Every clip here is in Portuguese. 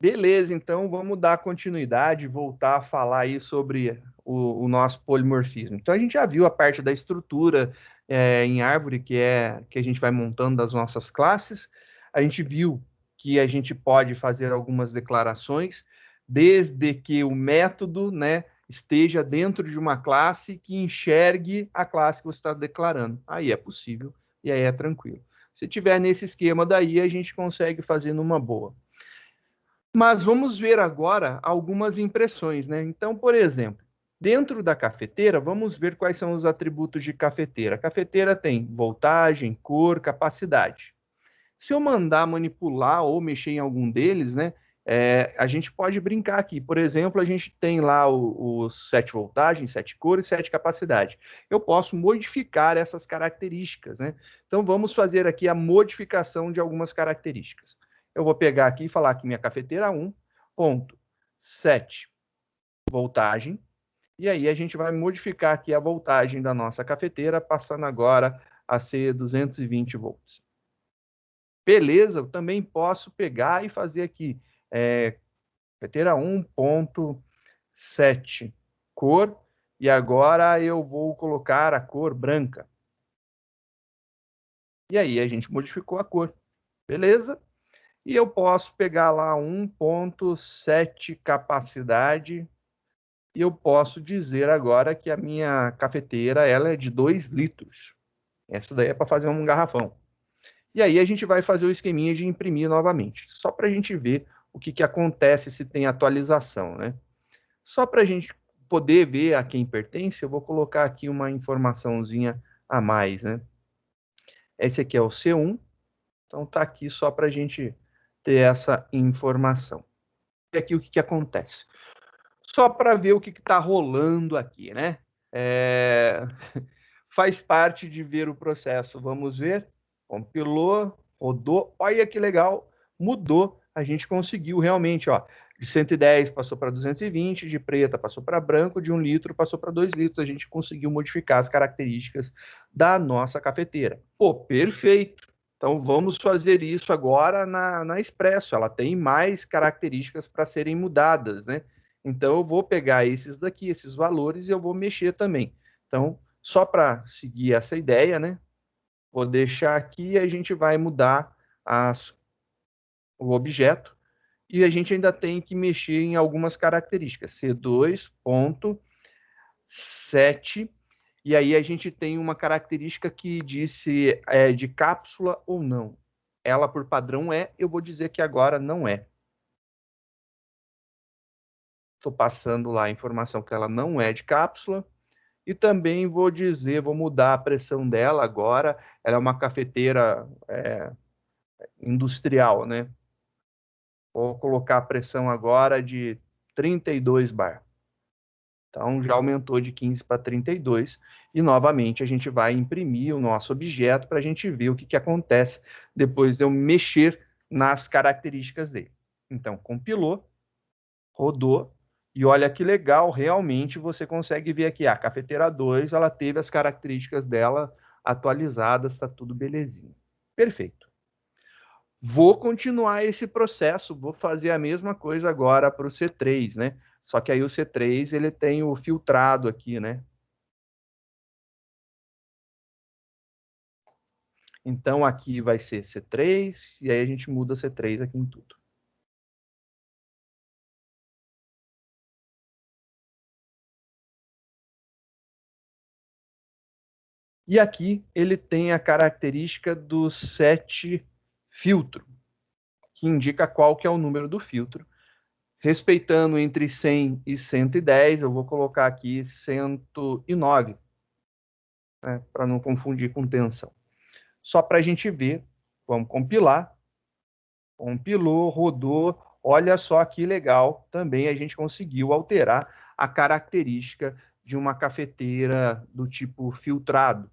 Beleza, então vamos dar continuidade, voltar a falar aí sobre o nosso polimorfismo. Então a gente já viu a parte da estrutura em árvore, que a gente vai montando das nossas classes. A gente viu que a gente pode fazer algumas declarações, desde que o método, né, esteja dentro de uma classe que enxergue a classe que você está declarando. Aí é possível e aí é tranquilo. Se tiver nesse esquema daí, a gente consegue fazer numa boa. Mas vamos ver agora algumas impressões, né? Então, por exemplo, dentro da cafeteira, vamos ver quais são os atributos de cafeteira. A cafeteira tem voltagem, cor, capacidade. Se eu mandar manipular ou mexer em algum deles, né? A gente pode brincar aqui. Por exemplo, a gente tem lá os 7 voltagens, 7 cores, 7 capacidade. Eu posso modificar essas características, né? Então, vamos fazer aqui a modificação de algumas características. Eu vou pegar aqui e falar que minha cafeteira 1.7 voltagem, e aí a gente vai modificar aqui a voltagem da nossa cafeteira, passando agora a ser 220 volts. Beleza, eu também posso pegar e fazer aqui cafeteira 1.7 cor, e agora eu vou colocar a cor branca. E aí a gente modificou a cor, beleza? E eu posso pegar lá 1.7 capacidade, e eu posso dizer agora que a minha cafeteira ela é de 2 litros. Essa daí é para fazer um garrafão. E aí a gente vai fazer o esqueminha de imprimir novamente, só para a gente ver o que acontece se tem atualização, né? Só para a gente poder ver a quem pertence, eu vou colocar aqui uma informaçãozinha a mais, né? Esse aqui é o C1, então tá aqui só para a gente ter essa informação. E aqui o que acontece? Só para ver o que está rolando aqui, né? Faz parte de ver o processo. Vamos ver. Compilou, rodou. Olha que legal, mudou. A gente conseguiu realmente, ó. De 110 passou para 220, de preta passou para branco, de 1 litro passou para 2 litros. A gente conseguiu modificar as características da nossa cafeteira. Pô, perfeito. Então vamos fazer isso agora na Expresso. Ela tem mais características para serem mudadas, né? Então eu vou pegar esses daqui, esses valores, e eu vou mexer também. Então, só para seguir essa ideia, né? Vou deixar aqui e a gente vai mudar o objeto. E a gente ainda tem que mexer em algumas características. C2.7. E aí a gente tem uma característica que diz se é de cápsula ou não. Ela, por padrão, é. Eu vou dizer que agora não é. Estou passando lá a informação que ela não é de cápsula. E também vou dizer, vou mudar a pressão dela agora. Ela é uma cafeteira industrial, né? Vou colocar a pressão agora de 32 bar. Então já aumentou de 15 para 32. E novamente a gente vai imprimir o nosso objeto para a gente ver o que acontece depois de eu mexer nas características dele. Então compilou, rodou. E olha que legal, realmente você consegue ver aqui, a cafeteira 2, ela teve as características dela atualizadas, está tudo belezinha. Perfeito. Vou continuar esse processo, vou fazer a mesma coisa agora para o C3, né? Só que aí o C3, ele tem o filtrado aqui, né? Então aqui vai ser C3, e aí a gente muda C3 aqui em tudo. E aqui ele tem a característica do set filtro, que indica qual que é o número do filtro. Respeitando entre 100 e 110, eu vou colocar aqui 109, né, para não confundir com tensão. Só para a gente ver, vamos compilar. Compilou, rodou. Olha só que legal, também a gente conseguiu alterar a característica de uma cafeteira do tipo filtrado.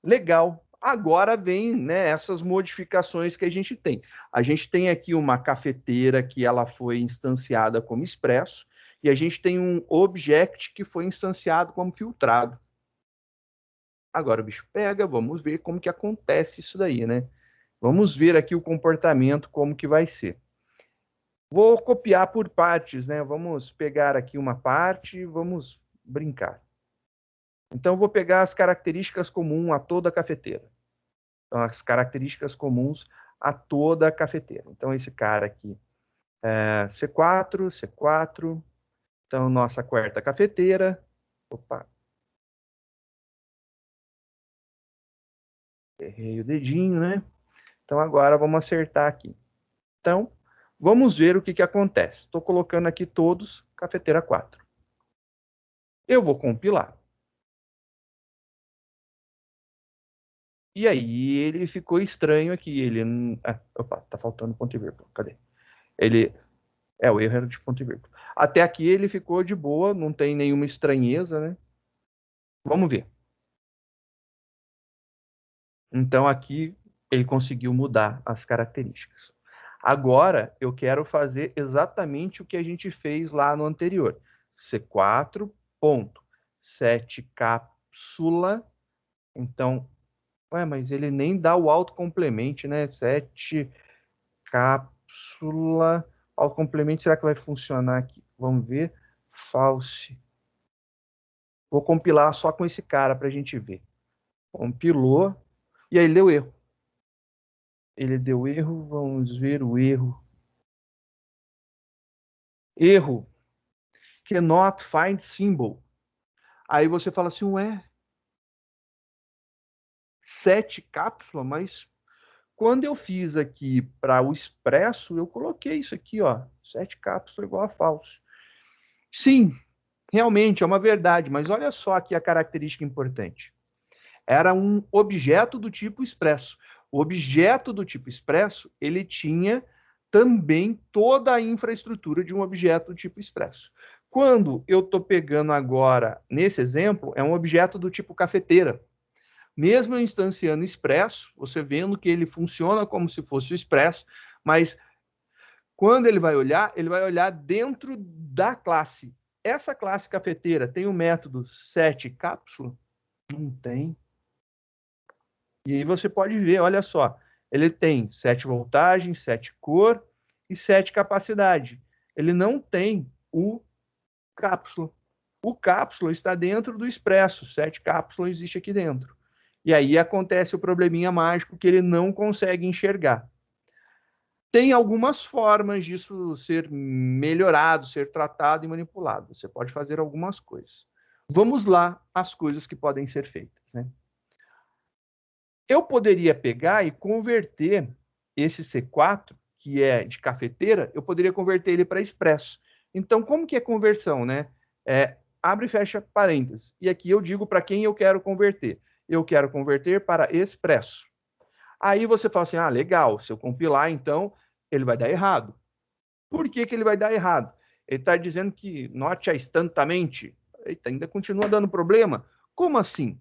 Legal. Agora vem, né, essas modificações que a gente tem. A gente tem aqui uma cafeteira que ela foi instanciada como expresso, e a gente tem um object que foi instanciado como filtrado. Agora o bicho pega, vamos ver como que acontece isso daí, né? Vamos ver aqui o comportamento, como que vai ser. Vou copiar por partes, né? Vamos pegar aqui uma parte e vamos brincar. Então, vou pegar as características comuns a toda cafeteira. Então, as características comuns a toda cafeteira. Então, esse cara aqui é C4, C4. Então, nossa quarta cafeteira. Opa, errei o dedinho, né? Então, agora vamos acertar aqui. Então, vamos ver o que, que acontece. Estou colocando aqui todos, cafeteira 4. Eu vou compilar. E aí ele ficou estranho aqui. Ele. Opa, tá faltando ponto e vírgula. Cadê? Ele. O erro era de ponto e vírgula. Até aqui ele ficou de boa, não tem nenhuma estranheza, né? Vamos ver. Então aqui ele conseguiu mudar as características. Agora eu quero fazer exatamente o que a gente fez lá no anterior. C4 ponto 7 cápsula. Então, mas ele nem dá o autocomplemente, né? 7 cápsula. Autocomplemente, será que vai funcionar aqui? Vamos ver. False. Vou compilar só com esse cara para a gente ver. Compilou. E aí ele deu erro. Ele deu erro. Vamos ver o erro. Erro. Cannot find symbol. Aí você fala assim, ué, 7 cápsulas, mas quando eu fiz aqui para o expresso, eu coloquei isso aqui, ó, 7 cápsulas igual a falso. Sim, realmente é uma verdade, mas olha só aqui a característica importante. Era um objeto do tipo expresso. O objeto do tipo expresso, ele tinha também toda a infraestrutura de um objeto do tipo expresso. Quando eu estou pegando agora, nesse exemplo, é um objeto do tipo cafeteira. Mesmo eu instanciando expresso, você vendo que ele funciona como se fosse o expresso, mas quando ele vai olhar dentro da classe. Essa classe cafeteira tem o método set cápsula? Não tem. E aí você pode ver, olha só, ele tem 7 voltagem, 7 cor e 7 capacidade. Ele não tem o cápsula. O cápsula está dentro do expresso, 7 cápsulas existe aqui dentro. E aí acontece o probleminha mágico que ele não consegue enxergar. Tem algumas formas disso ser melhorado, ser tratado e manipulado. Você pode fazer algumas coisas. Vamos lá as coisas que podem ser feitas, né? Eu poderia pegar e converter esse C4, que é de cafeteira, eu poderia converter ele para expresso. Então, como que é conversão, né? Abre e fecha parênteses. E aqui eu digo para quem eu quero converter. Eu quero converter para expresso. Aí você fala assim, legal, se eu compilar, então, ele vai dar errado. Por que, que ele vai dar errado? Ele está dizendo que note instantamente. Eita, ainda continua dando problema? Como assim?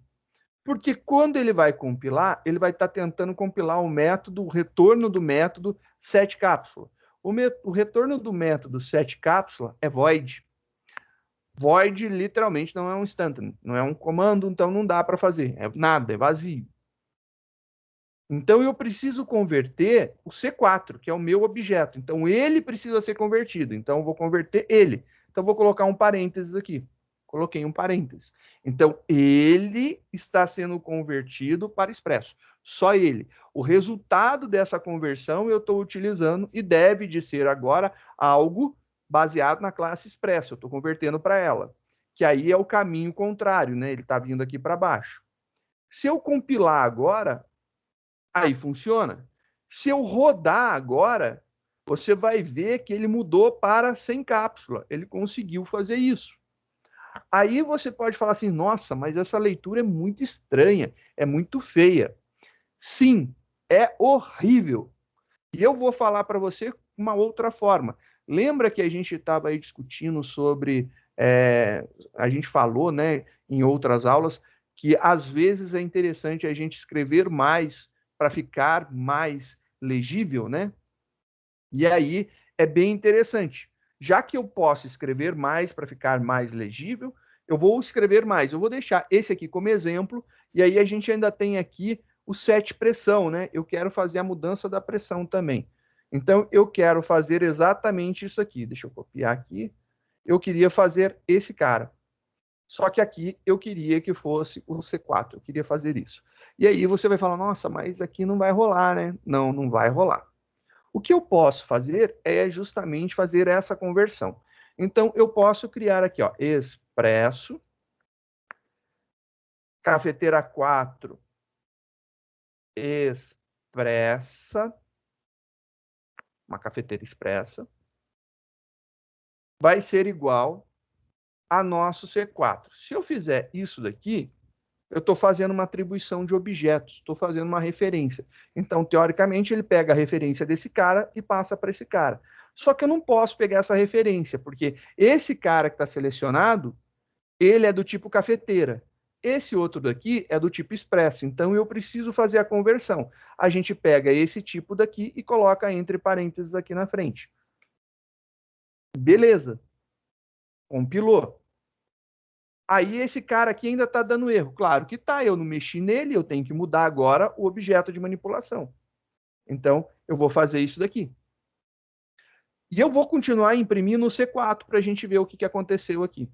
Porque quando ele vai compilar, ele vai estar tentando compilar o método, o retorno do método 7 cápsula. O retorno do método 7 cápsula é void. Void literalmente não é um instante, não é um comando, então não dá para fazer. É nada, é vazio. Então eu preciso converter o C4, que é o meu objeto. Então ele precisa ser convertido. Então eu vou converter ele. Então eu vou colocar um parênteses aqui. Coloquei um parênteses. Então ele está sendo convertido para expresso. Só ele. O resultado dessa conversão eu estou utilizando e deve de ser agora algo baseado na classe expresso. Eu estou convertendo para ela. Que aí é o caminho contrário, né? Ele está vindo aqui para baixo. Se eu compilar agora, aí funciona. Se eu rodar agora, você vai ver que ele mudou para sem cápsula. Ele conseguiu fazer isso. Aí você pode falar assim, nossa, mas essa leitura é muito estranha, é muito feia. Sim, é horrível. E eu vou falar para você uma outra forma. Lembra que a gente estava aí discutindo sobre, a gente falou, né, em outras aulas, que às vezes é interessante a gente escrever mais para ficar mais legível, né? E aí é bem interessante. Já que eu posso escrever mais para ficar mais legível, eu vou escrever mais. Eu vou deixar esse aqui como exemplo, e aí a gente ainda tem aqui o set pressão, né? Eu quero fazer a mudança da pressão também. Então, eu quero fazer exatamente isso aqui. Deixa eu copiar aqui. Eu queria fazer esse cara. Só que aqui eu queria que fosse o C4. Eu queria fazer isso. E aí você vai falar, nossa, mas aqui não vai rolar, né? Não, não vai rolar. O que eu posso fazer é justamente fazer essa conversão. Então, eu posso criar aqui, ó, expresso, cafeteira 4, expressa, uma cafeteira expressa, vai ser igual a nosso C4. Se eu fizer isso daqui, eu estou fazendo uma atribuição de objetos, estou fazendo uma referência. Então, teoricamente, ele pega a referência desse cara e passa para esse cara. Só que eu não posso pegar essa referência, porque esse cara que está selecionado, ele é do tipo cafeteira. Esse outro daqui é do tipo expresso. Então, eu preciso fazer a conversão. A gente pega esse tipo daqui e coloca entre parênteses aqui na frente. Beleza. Compilou. Aí esse cara aqui ainda está dando erro. Claro que tá, eu não mexi nele, eu tenho que mudar agora o objeto de manipulação. Então, eu vou fazer isso daqui. E eu vou continuar imprimindo o C4 para a gente ver o que aconteceu aqui.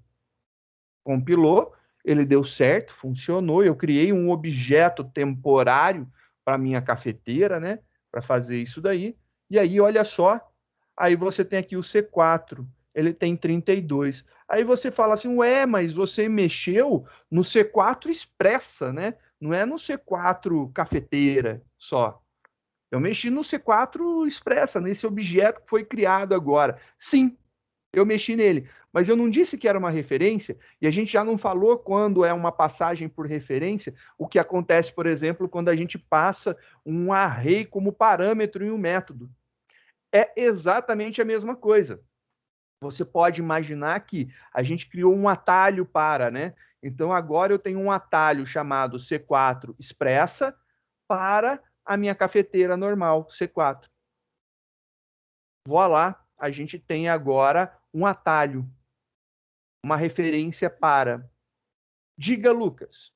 Compilou, ele deu certo, funcionou. Eu criei um objeto temporário para minha cafeteira, né? Para fazer isso daí. E aí, olha só, aí você tem aqui o C4, ele tem 32. Aí você fala assim, ué, mas você mexeu no C4 expressa, né? Não é no C4 cafeteira só. Eu mexi no C4 expressa, nesse objeto que foi criado agora. Sim, eu mexi nele, mas eu não disse que era uma referência, e a gente já não falou quando é uma passagem por referência, o que acontece, por exemplo, quando a gente passa um array como parâmetro em um método. É exatamente a mesma coisa. Você pode imaginar que a gente criou um atalho para, né? Então agora eu tenho um atalho chamado C4 expressa para a minha cafeteira normal, C4. Voilá, a gente tem agora um atalho, uma referência para. Diga, Lucas.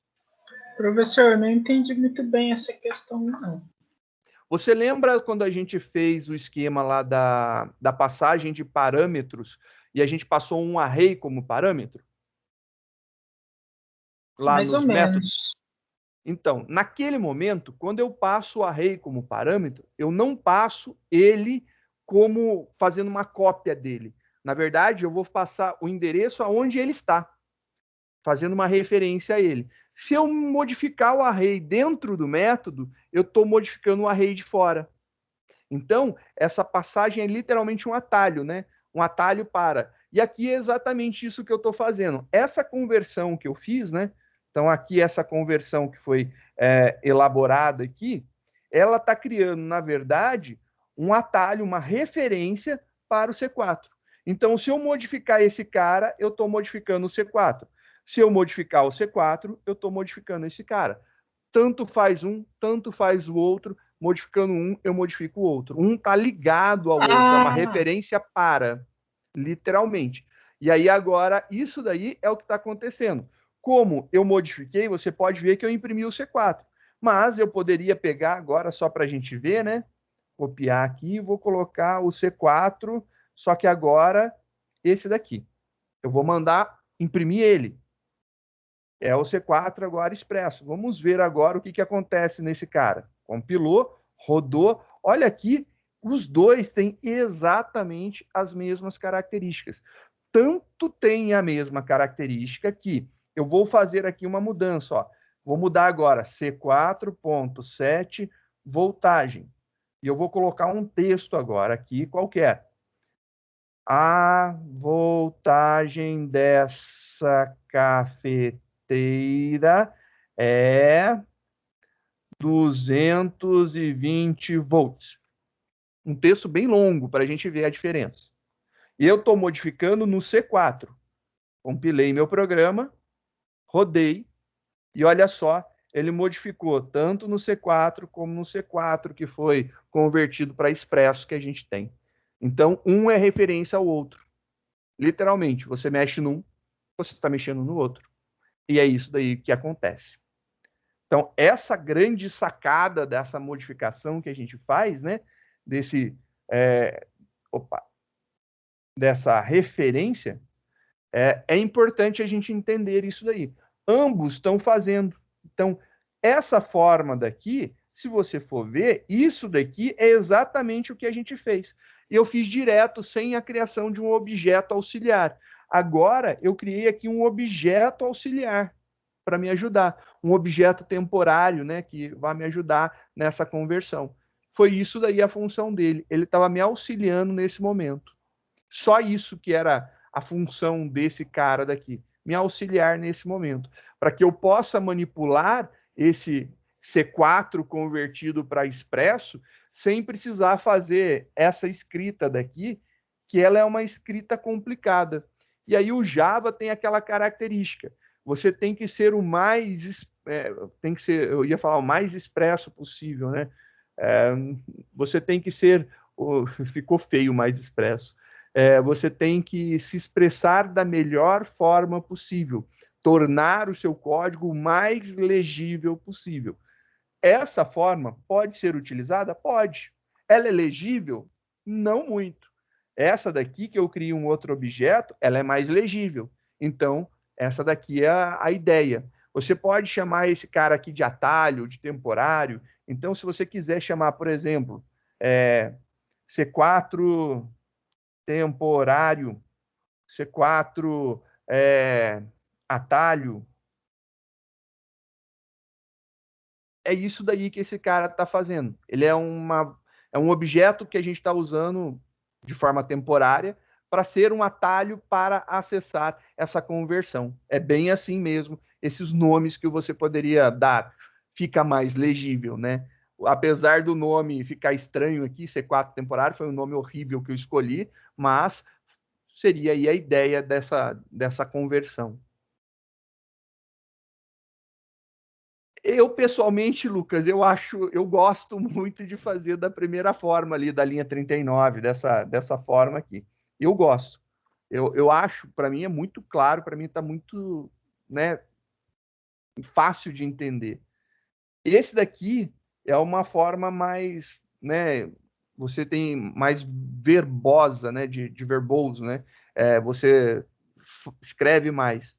Professor, não entendi muito bem essa questão, não. Você lembra quando a gente fez o esquema lá da passagem de parâmetros e a gente passou um array como parâmetro? Lá Mais ou nos métodos? menos. Então, naquele momento, quando eu passo o array como parâmetro, eu não passo ele como fazendo uma cópia dele. Na verdade, eu vou passar o endereço aonde ele está, fazendo uma referência a ele. Se eu modificar o array dentro do método, eu estou modificando o array de fora. Então, essa passagem é literalmente um atalho, né? Um atalho para. E aqui é exatamente isso que eu estou fazendo. Essa conversão que eu fiz, né? Então, aqui, essa conversão que foi elaborada aqui, ela está criando, na verdade, um atalho, uma referência para o C4. Então, se eu modificar esse cara, eu estou modificando o C4. Se eu modificar o C4, eu estou modificando esse cara. Tanto faz um, tanto faz o outro, modificando um, eu modifico o outro. Um está ligado ao outro, é uma referência para, literalmente. E aí agora, isso daí é o que está acontecendo. Como eu modifiquei, você pode ver que eu imprimi o C4. Mas eu poderia pegar agora, só para a gente ver, né? Copiar aqui, vou colocar o C4, só que agora, esse daqui. Eu vou mandar imprimir ele. É o C4 agora expresso. Vamos ver agora o que acontece nesse cara. Compilou, rodou. Olha aqui, os dois têm exatamente as mesmas características. Tanto tem a mesma característica que eu vou fazer aqui uma mudança. Ó. Vou mudar agora C4.7 voltagem. E eu vou colocar um texto agora aqui qualquer. A voltagem dessa cafeteira é 220 volts. Um texto bem longo para a gente ver a diferença. Eu estou modificando no C4. Compilei meu programa, rodei, e olha só, ele modificou tanto no C4 como no C4, que foi convertido para expresso que a gente tem. Então, um é referência ao outro. Literalmente, você mexe num, você está mexendo no outro. E é isso daí que acontece. Então, essa grande sacada dessa modificação que a gente faz, né, desse dessa referência, é importante a gente entender isso daí. Ambos estão fazendo. Então, essa forma daqui, se você for ver, isso daqui é exatamente o que a gente fez. Eu fiz direto, sem a criação de um objeto auxiliar. Agora, eu criei aqui um objeto auxiliar para me ajudar. Um objeto temporário, né, que vai me ajudar nessa conversão. Foi isso daí a função dele. Ele estava me auxiliando nesse momento. Só isso que era a função desse cara daqui, me auxiliar nesse momento, para que eu possa manipular esse C4 convertido para expresso sem precisar fazer essa escrita daqui, que ela é uma escrita complicada. E aí o Java tem aquela característica. Você tem que ser o mais, tem que ser, eu ia falar o mais expresso possível, né? Você tem que ser, ficou feio o mais expresso. Você tem que se expressar da melhor forma possível, tornar o seu código o mais legível possível. Essa forma pode ser utilizada? Pode. Ela é legível? Não muito. Essa daqui, que eu crio um outro objeto, ela é mais legível. Então, essa daqui é a ideia. Você pode chamar esse cara aqui de atalho, de temporário. Então, se você quiser chamar, por exemplo, C4 temporário, C4 atalho, é isso daí que esse cara está fazendo. Ele é um objeto que a gente está usando de forma temporária para ser um atalho para acessar essa conversão. É bem assim mesmo, esses nomes que você poderia dar. Fica mais legível, né? Apesar do nome ficar estranho aqui, C4 temporário, foi um nome horrível que eu escolhi, mas seria aí a ideia dessa conversão. Eu, pessoalmente, Lucas, eu gosto muito de fazer da primeira forma ali, da linha 39, dessa forma aqui. Eu gosto. Eu acho, para mim é muito claro, para mim está muito, né, fácil de entender. Esse daqui é uma forma mais, né, você tem mais verbosa, né, de verboso, né? Você escreve mais.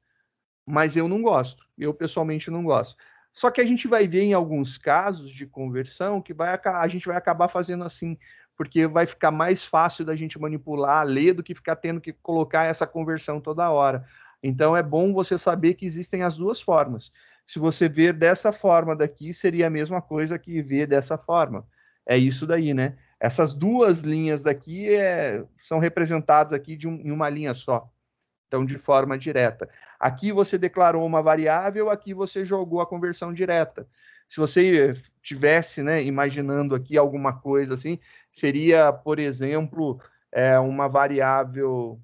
Mas eu não gosto. Eu, pessoalmente, não gosto. Só que a gente vai ver em alguns casos de conversão que a gente vai acabar fazendo assim, porque vai ficar mais fácil da gente manipular, ler, do que ficar tendo que colocar essa conversão toda hora. Então é bom você saber que existem as duas formas. Se você ver dessa forma daqui, seria a mesma coisa que ver dessa forma. É isso daí, né? Essas duas linhas daqui são representadas aqui em uma linha só. Então, de forma direta. Aqui você declarou uma variável, aqui você jogou a conversão direta. Se você tivesse, né, imaginando aqui alguma coisa assim, seria, por exemplo, uma variável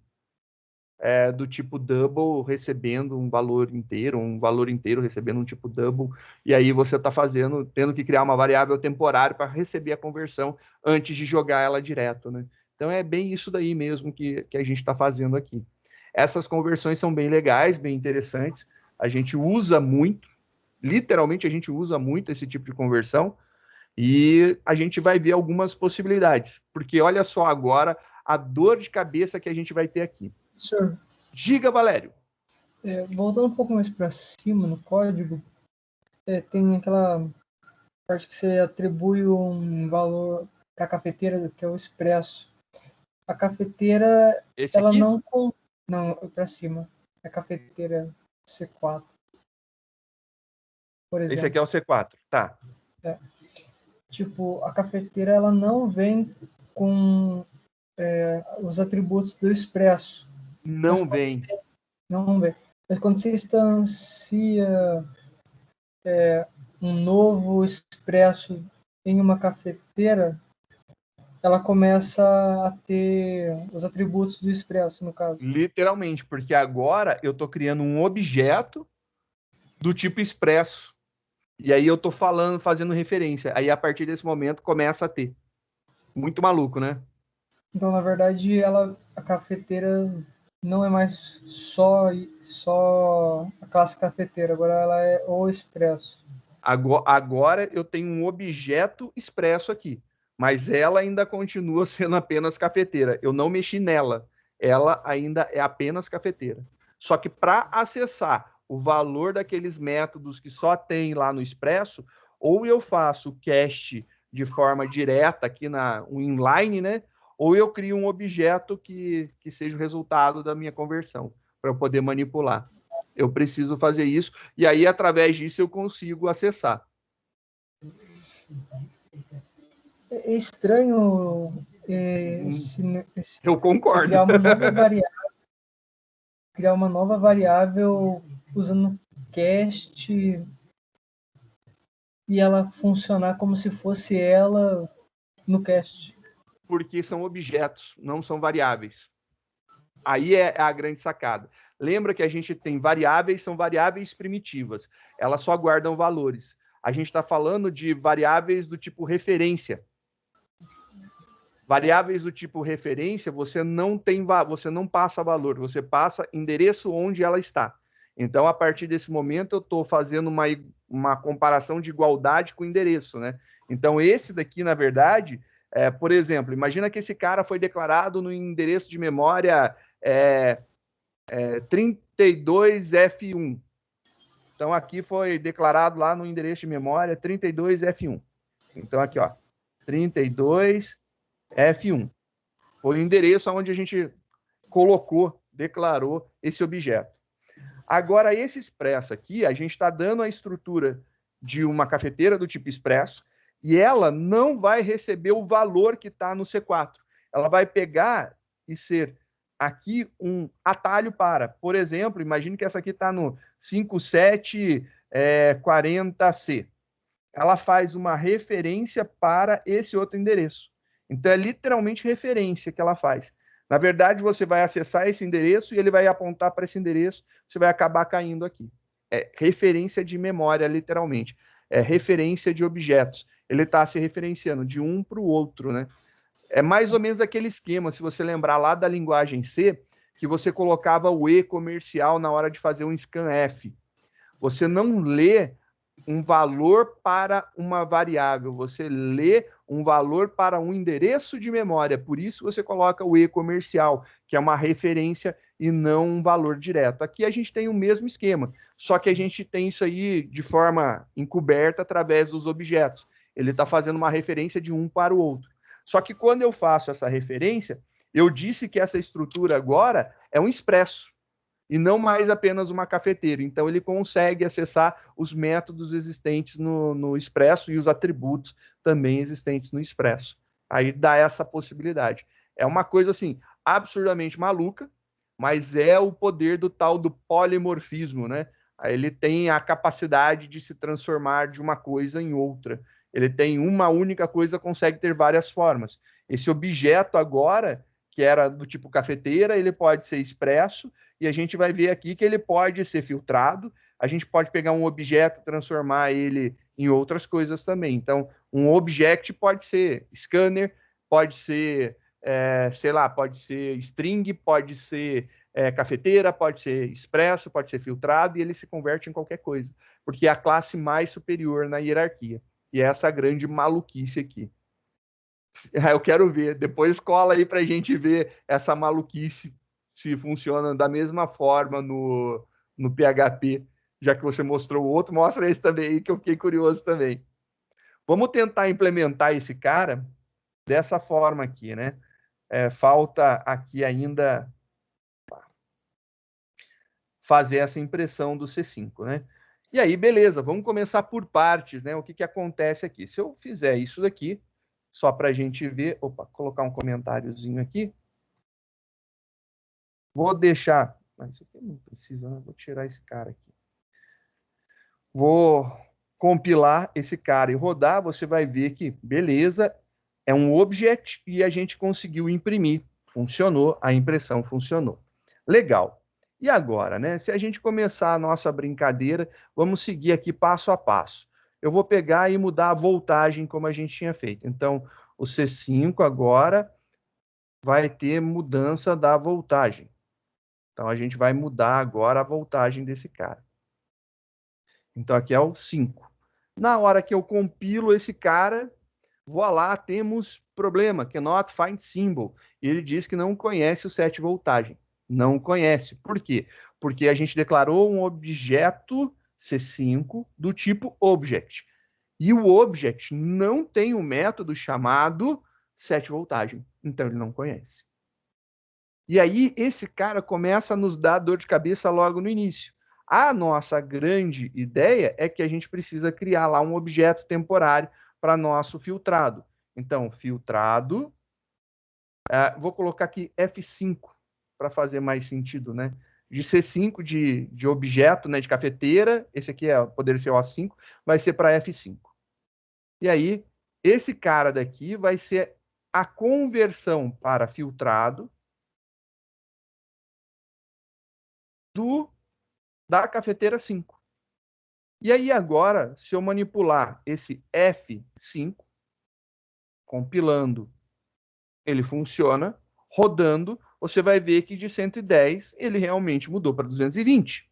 do tipo double recebendo um valor inteiro recebendo um tipo double, e aí você está tendo que criar uma variável temporária para receber a conversão antes de jogar ela direto, né? Então é bem isso daí mesmo que a gente está fazendo aqui. Essas conversões são bem legais, bem interessantes. A gente usa muito, literalmente a gente usa muito esse tipo de conversão e a gente vai ver algumas possibilidades. Porque olha só agora a dor de cabeça que a gente vai ter aqui. Senhor, Diga, Valério. voltando um pouco mais para cima no código, tem aquela parte que você atribui um valor para a cafeteira, que é o expresso. A cafeteira, Esse ela aqui? não, para cima. A cafeteira C4, por Esse exemplo. aqui é o C4. Tá. Tipo, a cafeteira, ela não vem com os atributos do expresso. Mas Não vem. não vem. Mas quando você instancia um novo expresso em uma cafeteira, ela começa a ter os atributos do expresso, no caso. Literalmente, porque agora eu estou criando um objeto do tipo expresso. E aí eu estou fazendo referência. Aí a partir desse momento começa a ter. Muito maluco, né? Então, na verdade, a cafeteira não é mais só a classe cafeteira, agora ela é o expresso. Agora eu tenho um objeto expresso aqui. mas ela ainda continua sendo apenas cafeteira. Eu não mexi nela. Ela ainda é apenas cafeteira. Só que para acessar o valor daqueles métodos que só tem lá no Expresso, ou eu faço o cast de forma direta aqui na o inline, né? Ou eu crio um objeto que seja o resultado da minha conversão, para eu poder manipular. Eu preciso fazer isso, e aí, através disso, eu consigo acessar. É estranho Eu concordo. Criar uma nova variável usando cast e ela funcionar como se fosse ela no cast. Porque são objetos, não são variáveis. Aí é a grande sacada. Lembra que a gente tem variáveis, são variáveis primitivas. Elas só guardam valores. A gente está falando de variáveis do tipo referência. Variáveis do tipo referência, você não passa valor, você passa endereço onde ela está. Então, a partir desse momento, eu estou fazendo uma comparação de igualdade com endereço, né? Então, esse daqui, na verdade, por exemplo, imagina que esse cara foi declarado no endereço de memória 32F1. Então, aqui foi declarado lá no endereço de memória 32F1. Então, aqui, ó, 32F1. Foi o endereço onde a gente declarou esse objeto. Agora, esse expresso aqui, a gente está dando a estrutura de uma cafeteira do tipo expresso e ela não vai receber o valor que está no C4. Ela vai pegar e ser aqui um atalho para, por exemplo, imagine que essa aqui está no 5740C. Ela faz uma referência para esse outro endereço. Então, é literalmente referência que ela faz. Na verdade, você vai acessar esse endereço e ele vai apontar para esse endereço, você vai acabar caindo aqui. É referência de memória, literalmente. É referência de objetos. Ele está se referenciando de um para o outro, né? É mais ou menos aquele esquema, se você lembrar lá da linguagem C, que você colocava o E comercial na hora de fazer um scanf. Você não lê um valor para uma variável, você lê um valor para um endereço de memória, por isso você coloca o E comercial, que é uma referência e não um valor direto. Aqui a gente tem o mesmo esquema, só que a gente tem isso aí de forma encoberta através dos objetos. Ele está fazendo uma referência de um para o outro. Só que quando eu faço essa referência, eu disse que essa estrutura agora é um expresso e não mais apenas uma cafeteira. Então, ele consegue acessar os métodos existentes no Expresso e os atributos também existentes no Expresso. Aí dá essa possibilidade. É uma coisa, assim, absurdamente maluca, mas é o poder do tal do polimorfismo, né? Aí ele tem a capacidade de se transformar de uma coisa em outra. Ele tem uma única coisa, consegue ter várias formas. Esse objeto agora, que era do tipo cafeteira, ele pode ser expresso, e a gente vai ver aqui que ele pode ser filtrado, a gente pode pegar um objeto, transformar ele em outras coisas também. Então, um object pode ser scanner, pode ser, sei lá, pode ser string, pode ser cafeteira, pode ser expresso, pode ser filtrado, e ele se converte em qualquer coisa, porque é a classe mais superior na hierarquia. E é essa grande maluquice aqui. Eu quero ver. Depois cola aí para a gente ver essa maluquice se funciona da mesma forma no PHP. Já que você mostrou o outro, mostra esse também aí que eu fiquei curioso também. Vamos tentar implementar esse cara dessa forma aqui, né? Falta aqui ainda fazer essa impressão do C5, né? E aí, beleza, vamos começar por partes, né? O que acontece aqui? Se eu fizer isso daqui, só para a gente ver, colocar um comentáriozinho aqui. Vou deixar, isso aqui não precisa, né? Vou tirar esse cara aqui. Vou compilar esse cara e rodar, você vai ver que, beleza, é um object e a gente conseguiu imprimir. Funcionou, a impressão funcionou. Legal. E agora, né? Se a gente começar a nossa brincadeira, vamos seguir aqui passo a passo. Eu vou pegar e mudar a voltagem como a gente tinha feito. Então, o C5 agora vai ter mudança da voltagem. Então, a gente vai mudar agora a voltagem desse cara. Então, aqui é o 5. Na hora que eu compilo esse cara, Voilá, temos problema, cannot find symbol. E ele diz que não conhece o set voltagem. Não conhece. Por quê? Porque a gente declarou um objeto C5 do tipo object. E o object não tem um método chamado set voltagem. Então ele não conhece. E aí esse cara começa a nos dar dor de cabeça logo no início. A nossa grande ideia é que a gente precisa criar lá um objeto temporário para nosso filtrado. Então, filtrado, vou colocar aqui F5 para fazer mais sentido, né? De C5 de objeto, né, de cafeteira, esse aqui poderia ser o A5, vai ser para F5. E aí, esse cara daqui vai ser a conversão para filtrado da cafeteira 5. E aí agora, se eu manipular esse F5, compilando, ele funciona, rodando, você vai ver que de 110 ele realmente mudou para 220.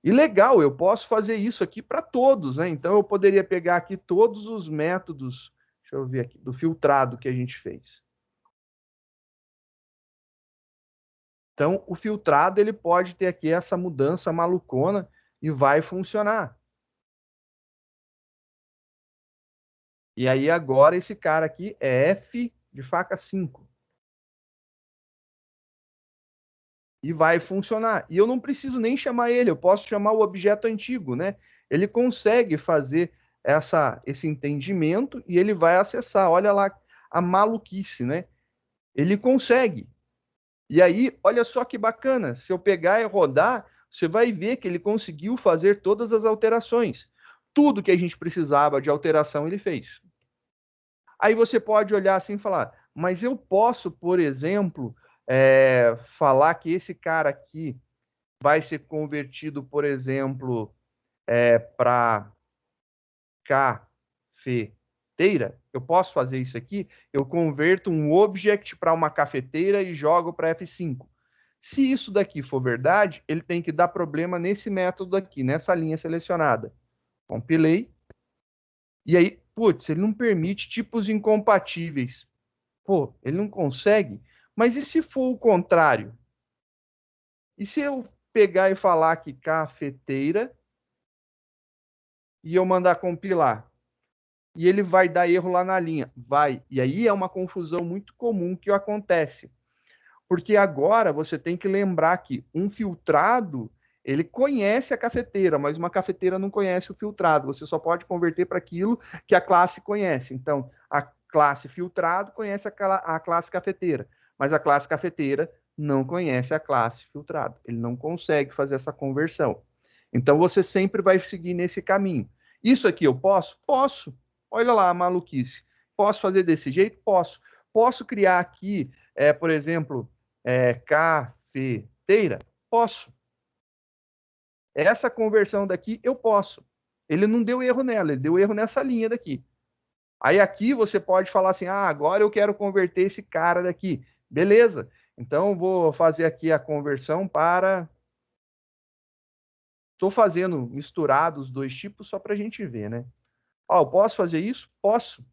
E legal, eu posso fazer isso aqui para todos, né? Então eu poderia pegar aqui todos os métodos, deixa eu ver aqui, do filtrado que a gente fez. Então, o filtrado ele pode ter aqui essa mudança malucona e vai funcionar. E aí agora esse cara aqui é F de faca 5. E vai funcionar. E eu não preciso nem chamar ele, eu posso chamar o objeto antigo, né? Ele consegue fazer esse entendimento e ele vai acessar. Olha lá a maluquice, né? Ele consegue. E aí, olha só que bacana, se eu pegar e rodar, você vai ver que ele conseguiu fazer todas as alterações. Tudo que a gente precisava de alteração, ele fez. Aí você pode olhar assim e falar, mas eu posso, por exemplo, falar que esse cara aqui vai ser convertido, por exemplo, para cafeteira. Eu posso fazer isso aqui? Eu converto um object para uma cafeteira e jogo para F5. Se isso daqui for verdade, ele tem que dar problema nesse método aqui, nessa linha selecionada. Compilei. E aí, putz, ele não permite tipos incompatíveis. Pô, ele não consegue. Mas e se for o contrário? E se eu pegar e falar que cafeteira e eu mandar compilar? E ele vai dar erro lá na linha. Vai. E aí é uma confusão muito comum que acontece. Porque agora você tem que lembrar que um filtrado, ele conhece a cafeteira, mas uma cafeteira não conhece o filtrado. Você só pode converter para aquilo que a classe conhece. Então, a classe filtrado conhece a classe cafeteira, mas a classe cafeteira não conhece a classe filtrado. Ele não consegue fazer essa conversão. Então, você sempre vai seguir nesse caminho. Isso aqui eu posso? Posso. Olha lá a maluquice. Posso fazer desse jeito? Posso. Posso criar aqui, por exemplo, cafeteira? Posso. Essa conversão daqui eu posso. Ele não deu erro nela, ele deu erro nessa linha daqui. Aí aqui você pode falar assim, agora eu quero converter esse cara daqui. Beleza, então vou fazer aqui a conversão para... Estou fazendo misturado os dois tipos só para a gente ver, né? Eu posso fazer isso? Posso.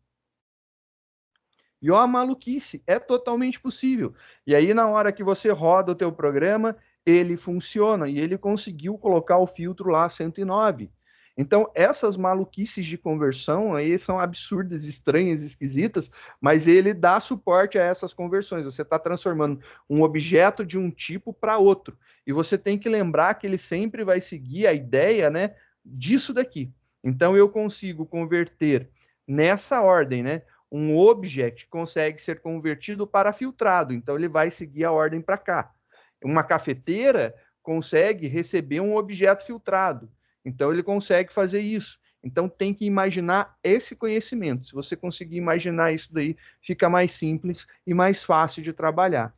E ó, a maluquice, é totalmente possível. E aí, na hora que você roda o teu programa, ele funciona e ele conseguiu colocar o filtro lá 109. Então, essas maluquices de conversão aí são absurdas, estranhas, esquisitas, mas ele dá suporte a essas conversões. Você está transformando um objeto de um tipo para outro. E você tem que lembrar que ele sempre vai seguir a ideia, né, disso daqui. Então, eu consigo converter nessa ordem, né? Um object consegue ser convertido para filtrado, então ele vai seguir a ordem para cá. Uma cafeteira consegue receber um objeto filtrado, então ele consegue fazer isso. Então tem que imaginar esse conhecimento. Se você conseguir imaginar isso daí, fica mais simples e mais fácil de trabalhar.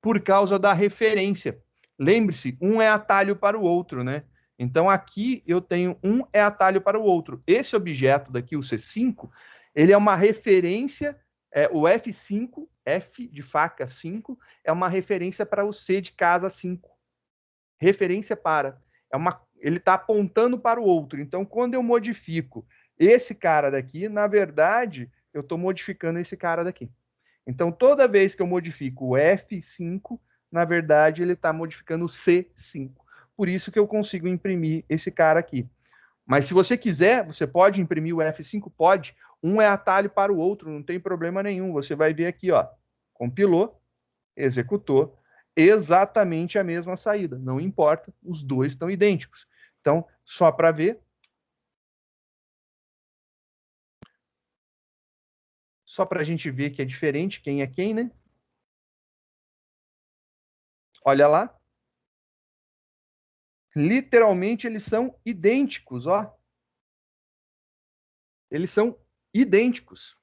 Por causa da referência. Lembre-se, um é atalho para o outro, né? Então aqui eu tenho um é atalho para o outro. Esse objeto daqui, o C5, ele é uma referência, o F5, F de faca 5, é uma referência para o C de casa 5. Referência para. É ele está apontando para o outro. Então, quando eu modifico esse cara daqui, na verdade, eu estou modificando esse cara daqui. Então, toda vez que eu modifico o F5, na verdade, ele está modificando o C5. Por isso que eu consigo imprimir esse cara aqui. Mas se você quiser, você pode imprimir o F5? Pode. Um é atalho para o outro, não tem problema nenhum. Você vai ver aqui, ó, compilou, executou, exatamente a mesma saída. Não importa, os dois estão idênticos. Então, só para ver. Só para a gente ver que é diferente quem é quem, né? Olha lá. Literalmente, eles são idênticos, ó. Eles são idênticos.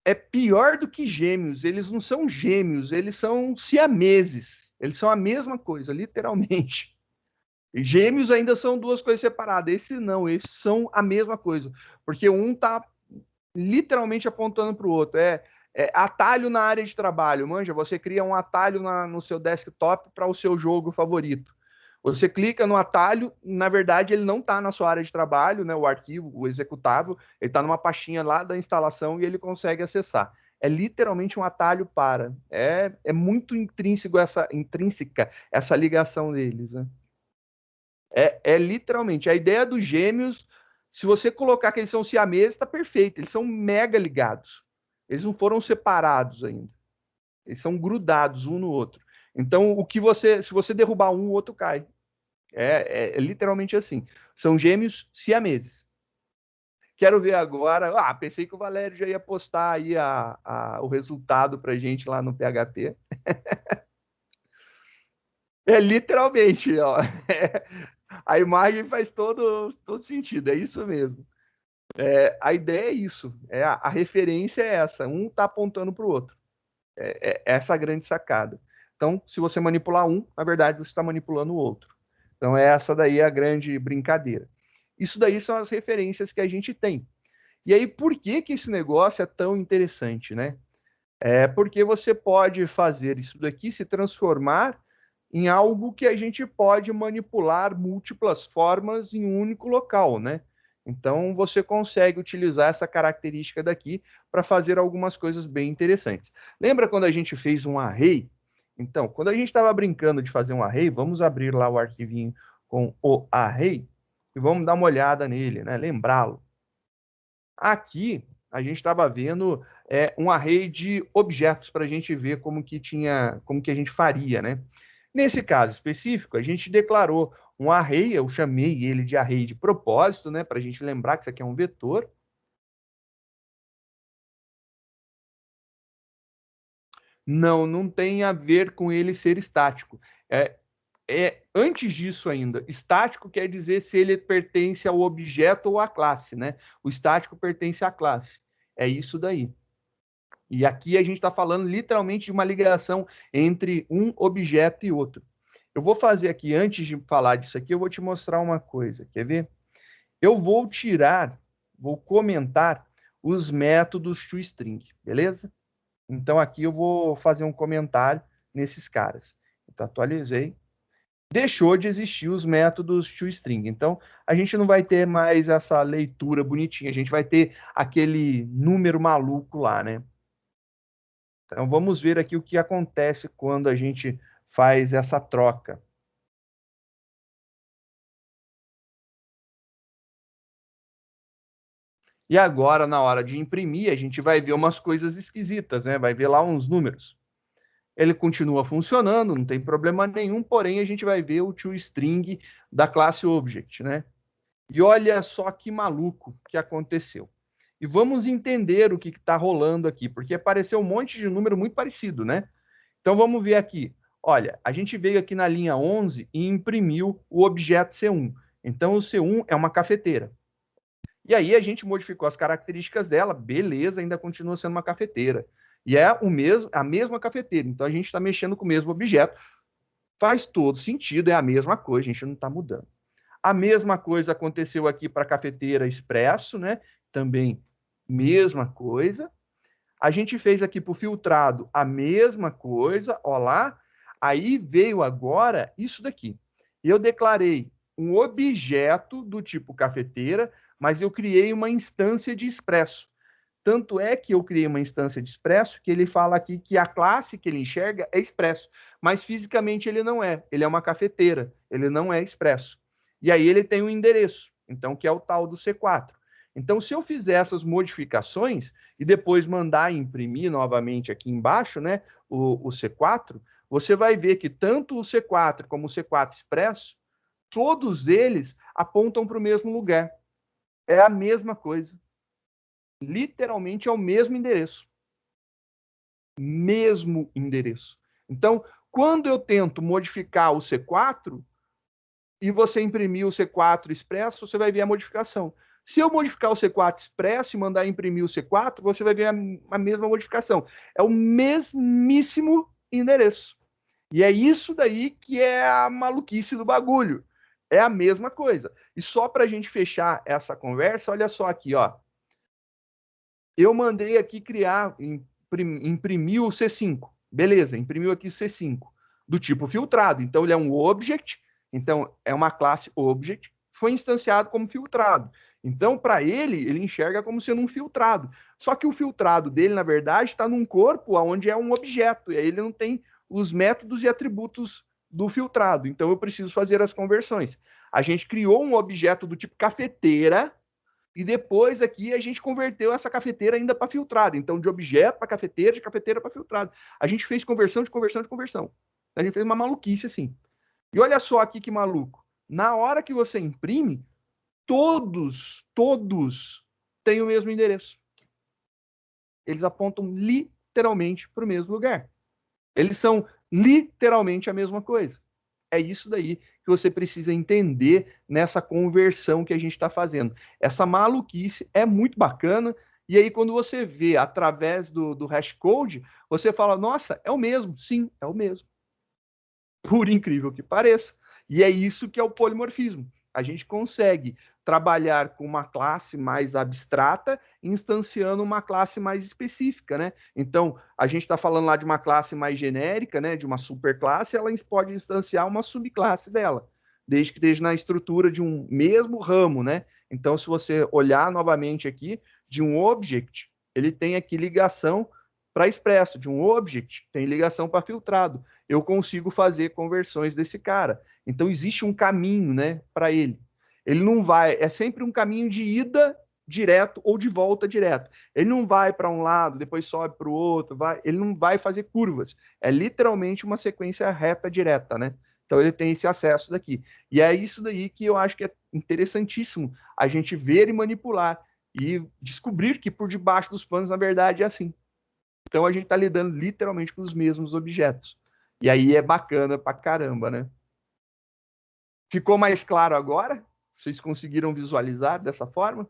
É pior do que gêmeos. Eles não são gêmeos, eles são siameses. Eles são a mesma coisa, literalmente. Gêmeos ainda são duas coisas separadas. Esse não, esses são a mesma coisa. Porque um está literalmente apontando para o outro. É atalho na área de trabalho. Manja, você cria um atalho no seu desktop para o seu jogo favorito. Você clica no atalho, na verdade ele não está na sua área de trabalho, né, o arquivo, o executável, ele está numa pastinha lá da instalação e ele consegue acessar. É literalmente um atalho para. É muito intrínseca essa ligação deles. Né? É literalmente. A ideia dos gêmeos, se você colocar que eles são siameses, está perfeito. Eles são mega ligados. Eles não foram separados ainda. Eles são grudados um no outro. Então, se você derrubar um, o outro cai. É literalmente assim. São gêmeos siameses. Quero ver agora. Pensei que o Valério já ia postar aí o resultado para gente lá no PHP. É literalmente, ó. A imagem faz todo sentido, é isso mesmo. A ideia é isso, a referência é essa, um está apontando para o outro. Essa a grande sacada. Então, se você manipular um, na verdade, você está manipulando o outro. Então, essa daí é a grande brincadeira. Isso daí são as referências que a gente tem. E aí, por que esse negócio é tão interessante, né? É porque você pode fazer isso daqui se transformar em algo que a gente pode manipular múltiplas formas em um único local, né? Então, você consegue utilizar essa característica daqui para fazer algumas coisas bem interessantes. Lembra quando a gente fez um array? Então, quando a gente estava brincando de fazer um array, vamos abrir lá o arquivinho com o array e vamos dar uma olhada nele, né? Lembrá-lo. Aqui, a gente estava vendo um array de objetos para a gente ver como que a gente faria, né? Nesse caso específico, a gente declarou um array, eu chamei ele de array de propósito, né? Para a gente lembrar que isso aqui é um vetor. Não tem a ver com ele ser estático. Antes disso ainda, estático quer dizer se ele pertence ao objeto ou à classe, né? O estático pertence à classe. É isso daí. E aqui a gente está falando literalmente de uma ligação entre um objeto e outro. Eu vou fazer aqui, antes de falar disso aqui, eu vou te mostrar uma coisa. Quer ver? Eu vou comentar os métodos toString, beleza? Então aqui eu vou fazer um comentário nesses caras. Então, atualizei. Deixou de existir os métodos toString. Então, a gente não vai ter mais essa leitura bonitinha. A gente vai ter aquele número maluco lá, né? Então, vamos ver aqui o que acontece quando a gente faz essa troca. E agora, na hora de imprimir, a gente vai ver umas coisas esquisitas, né? Vai ver lá uns números. Ele continua funcionando, não tem problema nenhum, porém a gente vai ver o toString da classe Object, né? E olha só que maluco que aconteceu. E vamos entender o que está rolando aqui, porque apareceu um monte de número muito parecido, né? Então vamos ver aqui. Olha, a gente veio aqui na linha 11 e imprimiu o objeto C1. Então o C1 é uma cafeteira. E aí a gente modificou as características dela, beleza, ainda continua sendo uma cafeteira. E é a mesma cafeteira. Então a gente está mexendo com o mesmo objeto. Faz todo sentido, é a mesma coisa, a gente não está mudando. A mesma coisa aconteceu aqui para a cafeteira Expresso, né? Também mesma coisa. A gente fez aqui para o filtrado a mesma coisa, ó lá. Aí veio agora isso daqui. E eu declarei um objeto do tipo cafeteira, mas eu criei uma instância de expresso. Tanto é que eu criei uma instância de expresso que ele fala aqui que a classe que ele enxerga é expresso, mas fisicamente ele não é. Ele é uma cafeteira, ele não é expresso. E aí ele tem um endereço, então que é o tal do C4. Então, se eu fizer essas modificações e depois mandar imprimir novamente aqui embaixo, né, o C4, você vai ver que tanto o C4 como o C4 Expresso, todos eles apontam para o mesmo lugar. É a mesma coisa. Literalmente é o mesmo endereço. Mesmo endereço. Então, quando eu tento modificar o C4 e você imprimir o C4 Expresso, você vai ver a modificação. Se eu modificar o C4 Expresso e mandar imprimir o C4, você vai ver a mesma modificação. É o mesmíssimo endereço. E é isso daí que é a maluquice do bagulho. É a mesma coisa. E só para a gente fechar essa conversa, olha só aqui, ó. Eu mandei aqui criar, imprimir o C5. Beleza, imprimiu aqui C5, do tipo filtrado. Então, ele é um object, então é uma classe object, foi instanciado como filtrado. Então, para ele enxerga como sendo um filtrado. Só que o filtrado dele, na verdade, está num corpo onde é um objeto, e aí ele não tem os métodos e atributos do filtrado. Então, eu preciso fazer as conversões. A gente criou um objeto do tipo cafeteira, e depois aqui a gente converteu essa cafeteira ainda para filtrado. Então, de objeto para cafeteira, de cafeteira para filtrado. A gente fez conversão de conversão de conversão. A gente fez uma maluquice assim. E olha só aqui que maluco. Na hora que você imprime, todos têm o mesmo endereço. Eles apontam literalmente para o mesmo lugar. Eles são literalmente a mesma coisa. É isso daí que você precisa entender nessa conversão que a gente está fazendo. Essa maluquice é muito bacana. E aí, quando você vê através do hashcode, você fala: nossa, é o mesmo. Sim, é o mesmo. Por incrível que pareça. E é isso que é o polimorfismo. A gente consegue trabalhar com uma classe mais abstrata, instanciando uma classe mais específica, né? Então, a gente está falando lá de uma classe mais genérica, né? De uma superclasse, ela pode instanciar uma subclasse dela, desde que esteja na estrutura de um mesmo ramo, né? Então, se você olhar novamente aqui, de um object, ele tem aqui ligação para expresso, de um object, tem ligação para filtrado. Eu consigo fazer conversões desse cara. Então, existe um caminho, né, para ele. Ele não vai, é sempre um caminho de ida direto ou de volta direto. Ele não vai para um lado, depois sobe para o outro, ele não vai fazer curvas. É literalmente uma sequência reta direta, né? Então ele tem esse acesso daqui. E é isso daí que eu acho que é interessantíssimo a gente ver e manipular e descobrir que por debaixo dos panos, na verdade, é assim. Então a gente está lidando literalmente com os mesmos objetos. E aí é bacana pra caramba, né? Ficou mais claro agora? Vocês conseguiram visualizar dessa forma?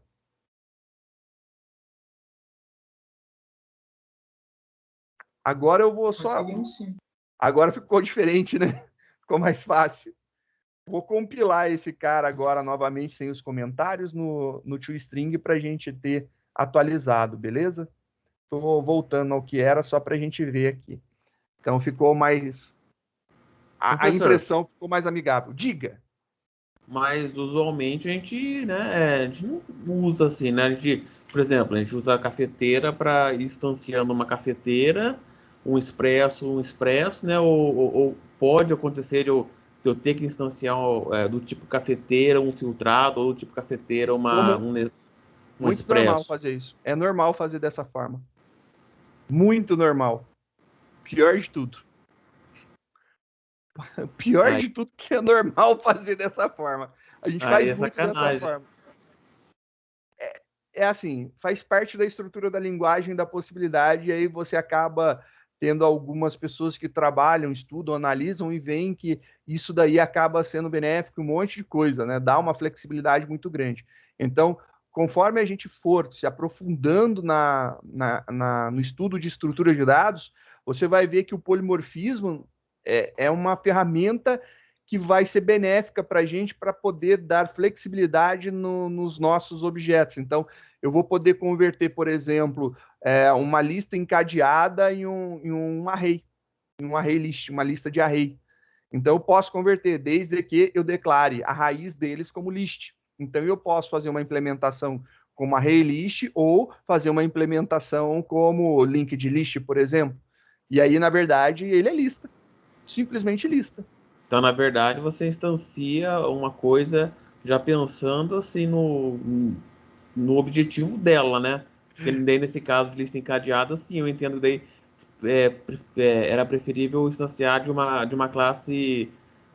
Agora eu vou só. Conseguimos sim. Agora ficou diferente, né? Ficou mais fácil. Vou compilar esse cara agora novamente sem os comentários no ToString para a gente ter atualizado, beleza? Estou voltando ao que era só para a gente ver aqui. Então ficou mais. A Professor, impressão ficou mais amigável. Diga. mas usualmente a gente, né, a gente não usa assim, né? A gente, por exemplo, a gente usa a cafeteira para ir instanciando uma cafeteira, um expresso, né? Ou pode acontecer de eu ter que instanciar do tipo cafeteira um filtrado, ou do tipo cafeteira Como um muito normal expresso. fazer isso. É normal fazer dessa forma. Muito normal. Pior de tudo. Pior Aí, de tudo que é normal fazer dessa forma. A gente aí faz é muito dessa sacanagem. forma. É assim, faz parte da estrutura da linguagem, da possibilidade, e aí você acaba tendo algumas pessoas que trabalham, estudam, analisam e veem que isso daí acaba sendo benéfico, um monte de coisa, né? Dá uma flexibilidade muito grande. Então, conforme a gente for se aprofundando no estudo de estrutura de dados, você vai ver que o polimorfismo é uma ferramenta que vai ser benéfica para a gente para poder dar flexibilidade nos nossos objetos. Então, eu vou poder converter, por exemplo, uma lista encadeada em um array list, uma lista de array. Então, eu posso converter desde que eu declare a raiz deles como list. Então, eu posso fazer uma implementação como array list ou fazer uma implementação como linked list, por exemplo. E aí, na verdade, ele é lista. Simplesmente lista. Então, na verdade, você instancia uma coisa já pensando assim no objetivo dela, né? Porque daí, nesse caso de lista encadeada, sim, eu entendo daí era preferível instanciar de uma classe,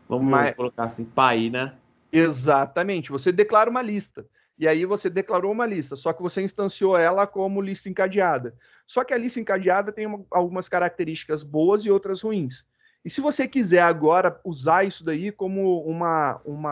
vamos Mas, colocar assim, pai, né? exatamente. Você declara uma lista. E aí você declarou uma lista, só que você instanciou ela como lista encadeada. Só que a lista encadeada tem algumas características boas e outras ruins. E se você quiser agora usar isso daí como uma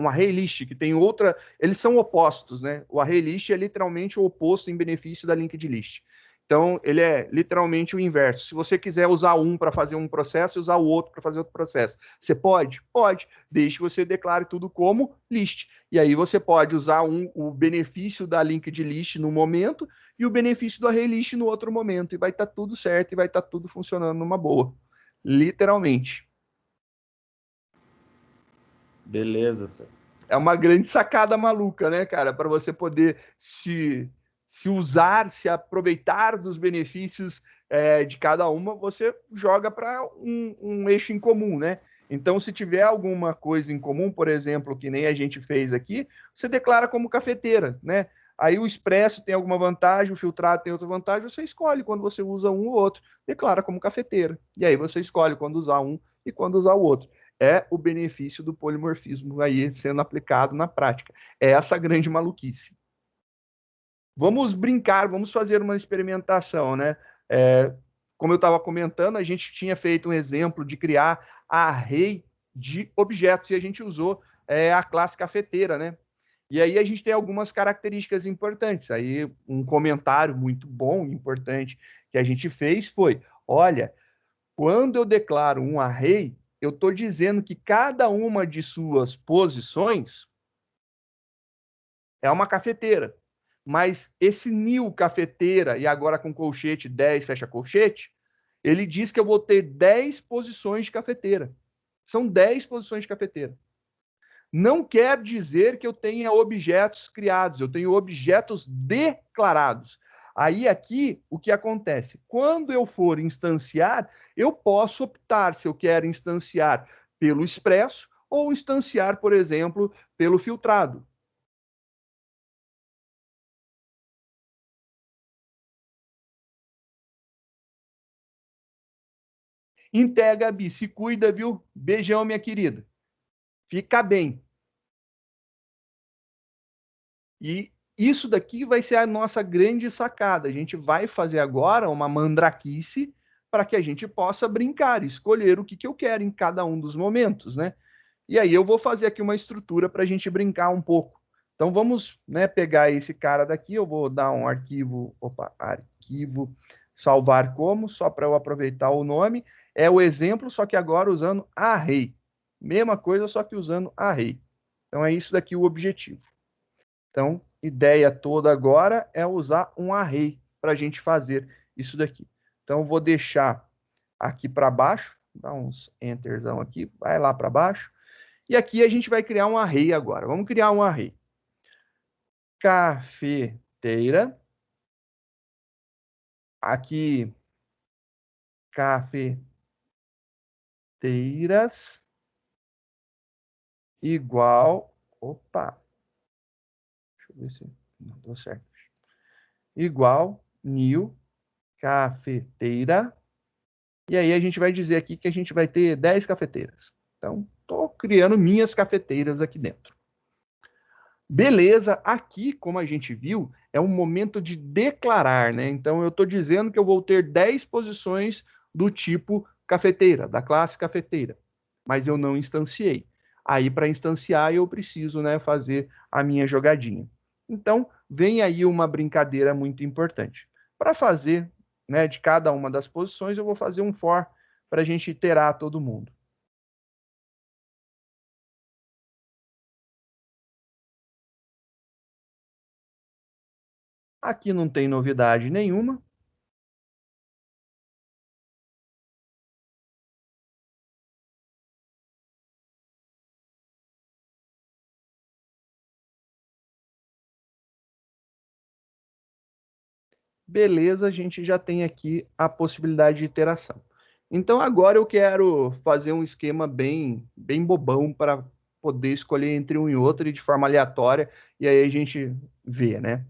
array list, que tem outra. Eles são opostos, né? O array list é literalmente o oposto em benefício da linked list. Então, ele é literalmente o inverso. Se você quiser usar um para fazer um processo e usar o outro para fazer outro processo, você pode? Pode, desde que você declare tudo como list. E aí você pode usar o benefício da linked list no momento e o benefício do array list no outro momento. E vai estar tudo certo e vai estar tudo funcionando numa boa. Literalmente. Beleza, senhor. É uma grande sacada maluca, né, cara? Para você poder se usar, se aproveitar dos benefícios de cada uma, você joga para um eixo em comum, né? Então, se tiver alguma coisa em comum, por exemplo, que nem a gente fez aqui, você declara como cafeteira, né? Aí o expresso tem alguma vantagem, o filtrado tem outra vantagem, você escolhe quando você usa um ou outro, declara como cafeteira. E aí você escolhe quando usar um e quando usar o outro. É o benefício do polimorfismo aí sendo aplicado na prática. É essa grande maluquice. Vamos brincar, vamos fazer uma experimentação, né? Como eu estava comentando, a gente tinha feito um exemplo de criar array de objetos e a gente usou a classe cafeteira, né? E aí a gente tem algumas características importantes. Aí um comentário muito bom, importante que a gente fez foi: olha, quando eu declaro um array, eu estou dizendo que cada uma de suas posições é uma cafeteira. Mas esse new cafeteira, e agora com colchete 10, fecha colchete, ele diz que eu vou ter 10 posições de cafeteira. São 10 posições de cafeteira. Não quer dizer que eu tenha objetos criados, eu tenho objetos declarados. Aí aqui o que acontece? Quando eu for instanciar, eu posso optar se eu quero instanciar pelo expresso ou instanciar, por exemplo, pelo filtrado. Integra, Gabi, se cuida, viu? Beijão, minha querida. Fica bem. E isso daqui vai ser a nossa grande sacada. A gente vai fazer agora uma mandraquice para que a gente possa brincar, escolher o que, que eu quero em cada um dos momentos, né? E aí eu vou fazer aqui uma estrutura para a gente brincar um pouco. Então vamos, né, pegar esse cara daqui, eu vou dar um arquivo, arquivo, salvar como, só para eu aproveitar o nome. É o exemplo, só que agora usando array. Mesma coisa, só que usando array. Então é isso daqui o objetivo. Então, ideia toda agora é usar um array para a gente fazer isso daqui. Então, eu vou deixar aqui para baixo, dá uns enterzão aqui, vai lá para baixo. E aqui a gente vai criar um array agora. Vamos criar um array. Cafeteira. Aqui, cafeteiras igual. Opa, deixa eu ver se não deu certo. Igual new cafeteira. E aí a gente vai dizer aqui que a gente vai ter 10 cafeteiras. Então, estou criando minhas cafeteiras aqui dentro. Beleza, aqui, como a gente viu, é um momento de declarar, né? Então, eu estou dizendo que eu vou ter 10 posições do tipo cafeteira, da classe cafeteira, mas eu não instanciei. Aí, para instanciar, eu preciso, né, fazer a minha jogadinha. Então, vem aí uma brincadeira muito importante. Para fazer, né, de cada uma das posições, eu vou fazer um for para a gente iterar todo mundo. Aqui não tem novidade nenhuma. Beleza, a gente já tem aqui a possibilidade de iteração. Então, agora eu quero fazer um esquema bem bobão para poder escolher entre um e outro e de forma aleatória, e aí a gente vê, né?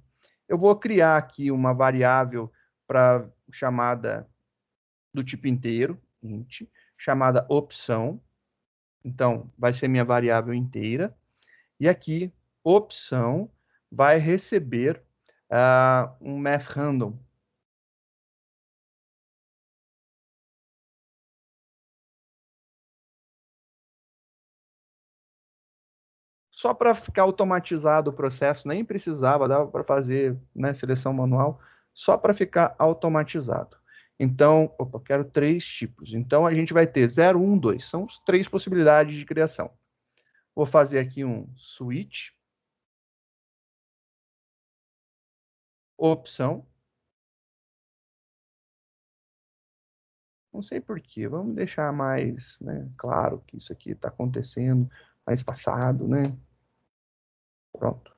Eu vou criar aqui uma variável para chamada do tipo inteiro, int, chamada opção. Então, vai ser minha variável inteira. E aqui, opção vai receber um math random. Só para ficar automatizado o processo, nem precisava, dava para fazer, né, seleção manual, só para ficar automatizado. Então, opa, quero 3 tipos. Então, a gente vai ter 0, 1, 2. São as 3 possibilidades de criação. Vou fazer aqui um switch. Opção. Não sei por quê. Vamos deixar mais, né, claro que isso aqui está acontecendo, mais passado, né? Pronto.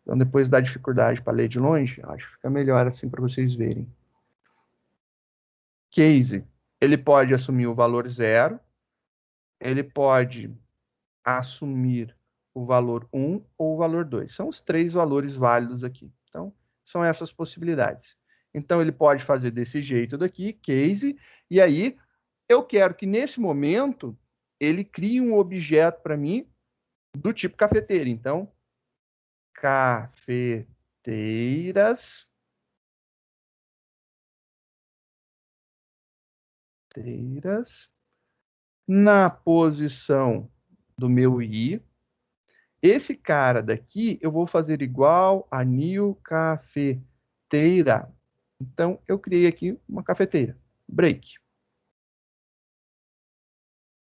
Então, depois da dificuldade para ler de longe, acho que fica melhor assim para vocês verem. Case, ele pode assumir o valor 0, ele pode assumir o valor 1 ou o valor 2. São os 3 valores válidos aqui. Então, são essas possibilidades. Então, ele pode fazer desse jeito daqui, case, e aí eu quero que nesse momento ele crie um objeto para mim do tipo cafeteira. Então, cafeteiras na posição do meu i. Esse cara daqui eu vou fazer igual a new cafeteira. Então, eu criei aqui uma cafeteira. Break.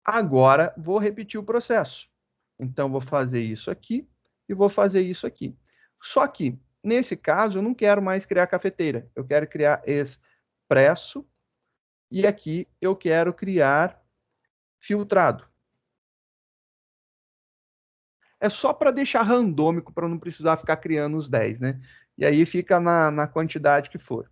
Agora, vou repetir o processo. Então, vou fazer isso aqui e vou fazer isso aqui. Só que, nesse caso, eu não quero mais criar cafeteira. Eu quero criar expresso. E aqui eu quero criar filtrado. É só para deixar randômico, para não precisar ficar criando os 10, né? E aí fica na quantidade que for.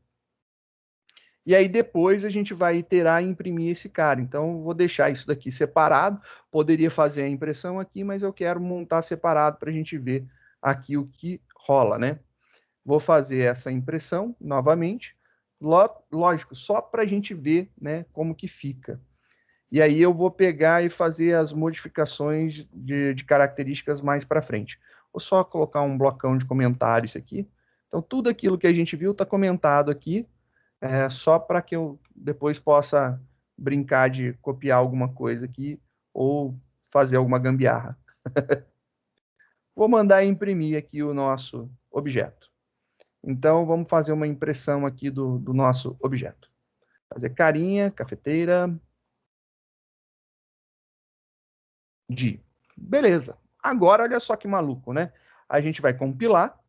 E aí depois a gente vai iterar e imprimir esse cara. Então, vou deixar isso daqui separado. Poderia fazer a impressão aqui, mas eu quero montar separado para a gente ver aqui o que rola, né? Vou fazer essa impressão novamente. Lógico, só para a gente ver, né, como que fica. E aí eu vou pegar e fazer as modificações de características mais para frente. Vou só colocar um blocão de comentários aqui. Então, tudo aquilo que a gente viu está comentado aqui, só para que eu depois possa brincar de copiar alguma coisa aqui ou fazer alguma gambiarra. Vou mandar imprimir aqui o nosso objeto. Então, vamos fazer uma impressão aqui do nosso objeto. Fazer carinha, cafeteira, de. Beleza. Agora, olha só que maluco, né? A gente vai compilar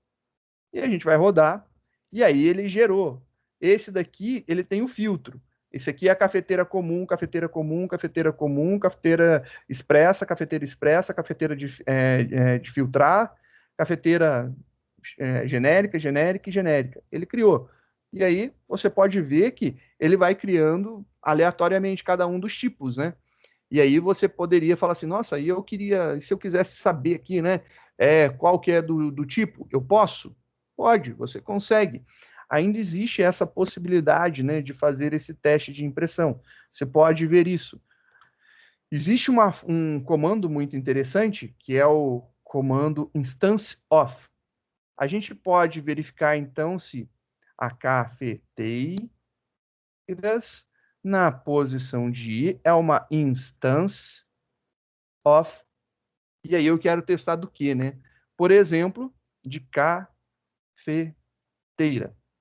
e a gente vai rodar. E aí ele gerou. Esse daqui, ele tem o filtro. Esse aqui é a cafeteira comum, cafeteira comum, cafeteira comum, cafeteira expressa, cafeteira de filtrar, cafeteira genérica, genérica e genérica. Ele criou. E aí você pode ver que ele vai criando aleatoriamente cada um dos tipos, né? E aí você poderia falar assim, nossa, e eu queria, se eu quisesse saber aqui, né, qual que é do tipo, eu posso? Pode, você consegue. Ainda existe essa possibilidade, né, de fazer esse teste de impressão. Você pode ver isso. Existe um comando muito interessante, que é o comando instance of. A gente pode verificar, então, se a cafeteiras na posição de i é uma instance of, e aí eu quero testar do que, né? Por exemplo, de cafeteira.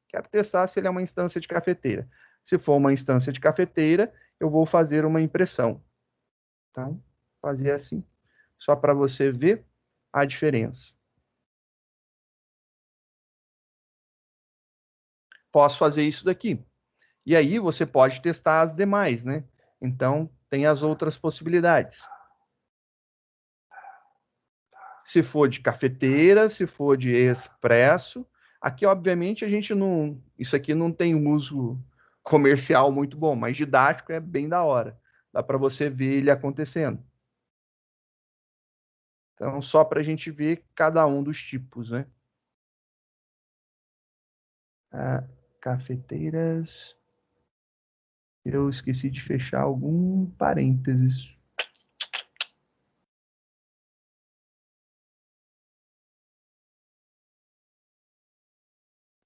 Quero testar se ele é uma instância de cafeteira. Se for uma instância de cafeteira, eu vou fazer uma impressão. Então, fazer assim, só para você ver a diferença. Posso fazer isso daqui. E aí você pode testar as demais, né? Então, tem as outras possibilidades. Se for de cafeteira, se for de expresso, Aqui, obviamente, a gente não... Isso aqui não tem um uso comercial muito bom, mas didático é bem da hora. Dá para você ver ele acontecendo. Então, só para a gente ver cada um dos tipos, né? Cafeteiras. Eu esqueci de fechar algum parênteses.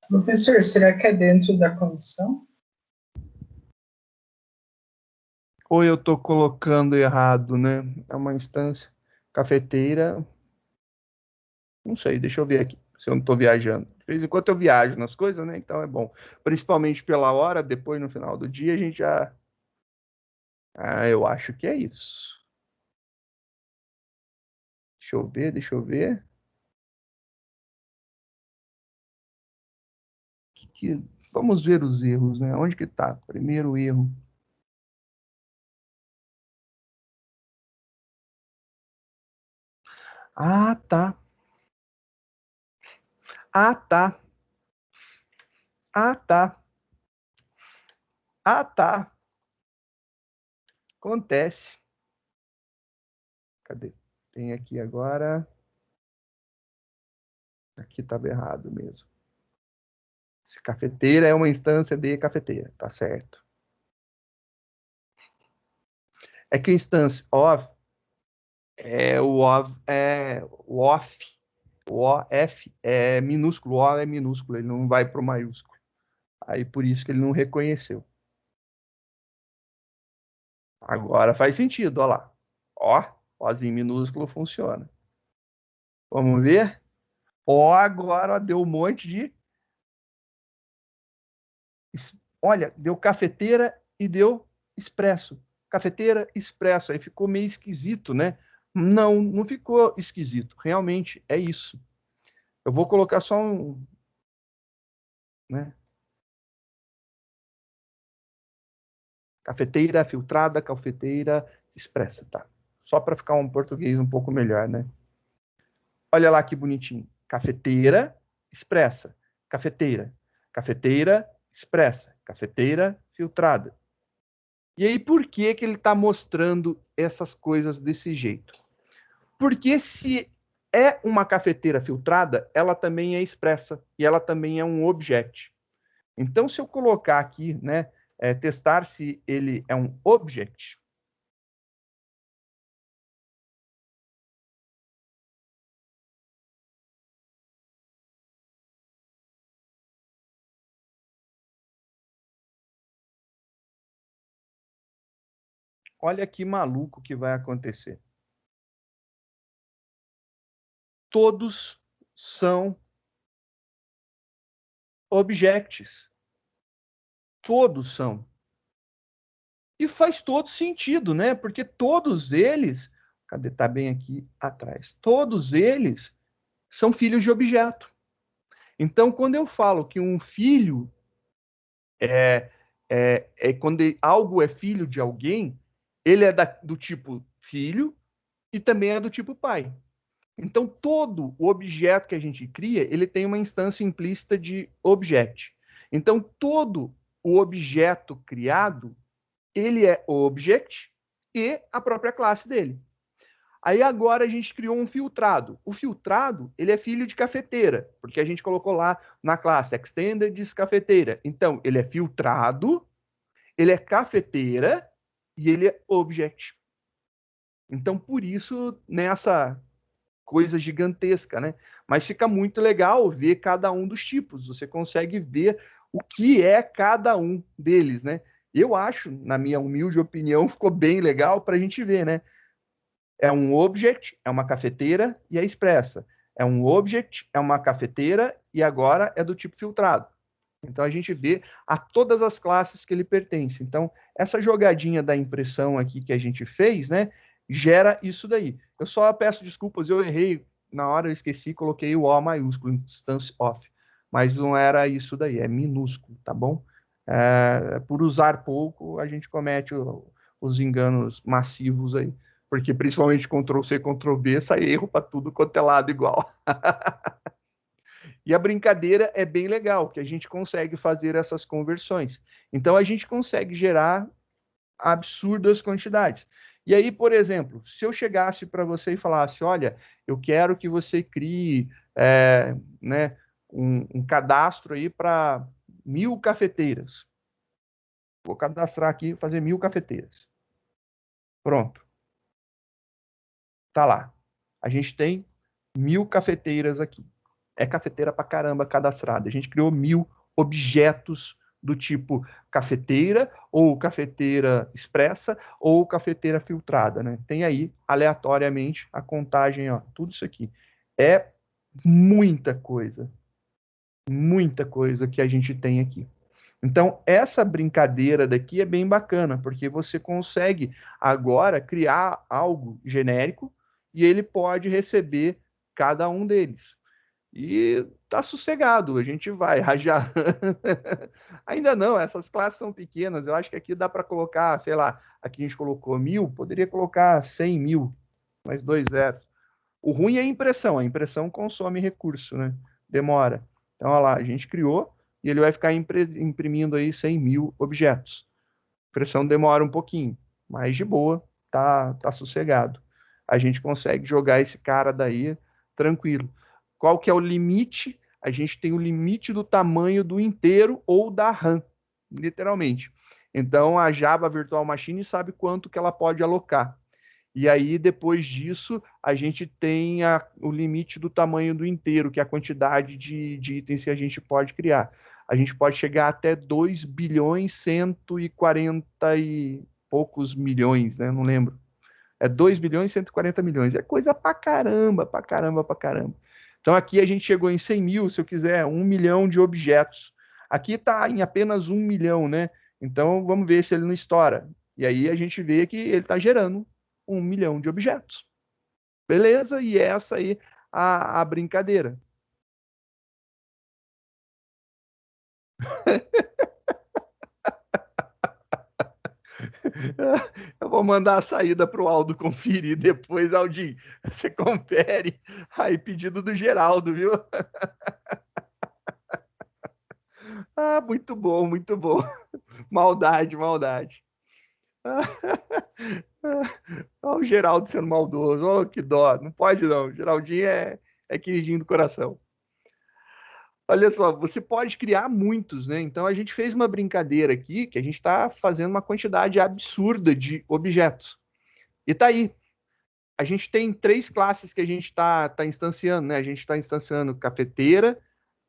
Professor, será que é dentro da condição? Ou eu estou colocando errado, né? É uma instância cafeteira. Não sei, deixa eu ver aqui, se eu não estou viajando. De vez em quando eu viajo nas coisas, né? Então é bom. Principalmente pela hora, depois no final do dia a gente já... eu acho que é isso. Deixa eu ver, deixa eu ver. Vamos ver os erros, né? Onde que está? Primeiro erro. Ah, tá. Ah, tá. Ah, tá. Ah, tá. Acontece. Cadê? Tem aqui agora. Aqui estava errado mesmo. Se cafeteira é uma instância de cafeteira, tá certo. É que a instância of o OF é minúsculo, O é minúsculo, ele não vai para o maiúsculo. Aí por isso que ele não reconheceu. Agora faz sentido, olha lá. Ozinho minúsculo funciona. Vamos ver? Agora deu um monte de... Olha, deu cafeteira e deu expresso. Cafeteira, expresso. Aí ficou meio esquisito, né? Não, não ficou esquisito. Realmente é isso. Eu vou colocar só um... né? Cafeteira filtrada, cafeteira expressa, tá? Só para ficar um português um pouco melhor, né? Olha lá que bonitinho. Cafeteira expressa. Cafeteira. Cafeteira expressa. Cafeteira filtrada. E aí, por que que ele está mostrando essas coisas desse jeito? Porque se é uma cafeteira filtrada, ela também é expressa e ela também é um object. Então, se eu colocar aqui, né, testar se ele é um object, olha que maluco que vai acontecer. Todos são objects. Todos são. E faz todo sentido, né? Porque todos eles, cadê? Tá bem aqui atrás. Todos eles são filhos de objeto. Então, quando eu falo que um filho quando algo é filho de alguém, ele é do tipo filho e também é do tipo pai. Então, todo o objeto que a gente cria, ele tem uma instância implícita de object. Então, todo o objeto criado, ele é object e a própria classe dele. Aí agora a gente criou um filtrado. O filtrado, ele é filho de cafeteira, porque a gente colocou lá na classe extended cafeteira. Então, ele é filtrado, ele é cafeteira e ele é object. Então, por isso, nessa coisa gigantesca, né? Mas fica muito legal ver cada um dos tipos. Você consegue ver o que é cada um deles, né? Eu acho, na minha humilde opinião, ficou bem legal para a gente ver, né? É um object, é uma cafeteira e é expressa. É um object, é uma cafeteira e agora é do tipo filtrado. Então a gente vê a todas as classes que ele pertence. Então, essa jogadinha da impressão aqui que a gente fez, né, gera isso daí. Eu só peço desculpas, eu errei, na hora eu esqueci, coloquei o O maiúsculo, instance of. Mas não era isso daí, é minúsculo, tá bom? Por usar pouco, a gente comete os enganos massivos aí. Porque principalmente Ctrl+C, Ctrl+V, sai erro para tudo quanto é lado igual. E a brincadeira é bem legal, que a gente consegue fazer essas conversões. Então, a gente consegue gerar absurdas quantidades. E aí, por exemplo, se eu chegasse para você e falasse, olha, eu quero que você crie né, um cadastro aí para 1000 cafeteiras. Vou cadastrar aqui e fazer 1000 cafeteiras. Pronto. Tá lá. A gente tem 1000 cafeteiras aqui. É cafeteira pra caramba cadastrada. A gente criou 1000 objetos do tipo cafeteira, ou cafeteira expressa, ou cafeteira filtrada, né? Tem aí, aleatoriamente, a contagem, ó, tudo isso aqui. É muita coisa que a gente tem aqui. Então, essa brincadeira daqui é bem bacana, porque você consegue agora criar algo genérico e ele pode receber cada um deles. E tá sossegado, a gente vai rajar. Ainda não, essas classes são pequenas. Eu acho que aqui dá para colocar, sei lá, aqui a gente colocou 1000, poderia colocar 100.000, mais 2 zeros. O ruim é a impressão consome recurso, né? Demora. Então, olha lá, a gente criou e ele vai ficar imprimindo aí 100.000 objetos. A impressão demora um pouquinho, mas de boa, tá sossegado. A gente consegue jogar esse cara daí tranquilo. Qual que é o limite? A gente tem o limite do tamanho do inteiro ou da RAM, literalmente. Então, a Java Virtual Machine sabe quanto que ela pode alocar. E aí, depois disso, a gente tem o limite do tamanho do inteiro, que é a quantidade de itens que a gente pode criar. A gente pode chegar até 2 bilhões 140 e poucos milhões, né? Não lembro. É 2 bilhões 140 milhões. É coisa pra caramba, pra caramba, pra caramba. Então aqui a gente chegou em 100.000, se eu quiser, 1 milhão de objetos. Aqui está em apenas 1 milhão, né? Então vamos ver se ele não estoura. E aí a gente vê que ele está gerando 1 milhão de objetos. Beleza? E essa aí a brincadeira. Eu vou mandar a saída para o Aldo conferir depois, Aldinho. Você confere. Aí, pedido do Geraldo, viu? Ah, muito bom, muito bom. Maldade, maldade. Olha o Geraldo sendo maldoso. Oh, que dó. Não pode, não. Geraldinho é queridinho do coração. Olha só, você pode criar muitos, né? Então a gente fez uma brincadeira aqui que a gente está fazendo uma quantidade absurda de objetos. E tá aí. A gente tem 3 classes que a gente tá instanciando, né? A gente está instanciando cafeteira,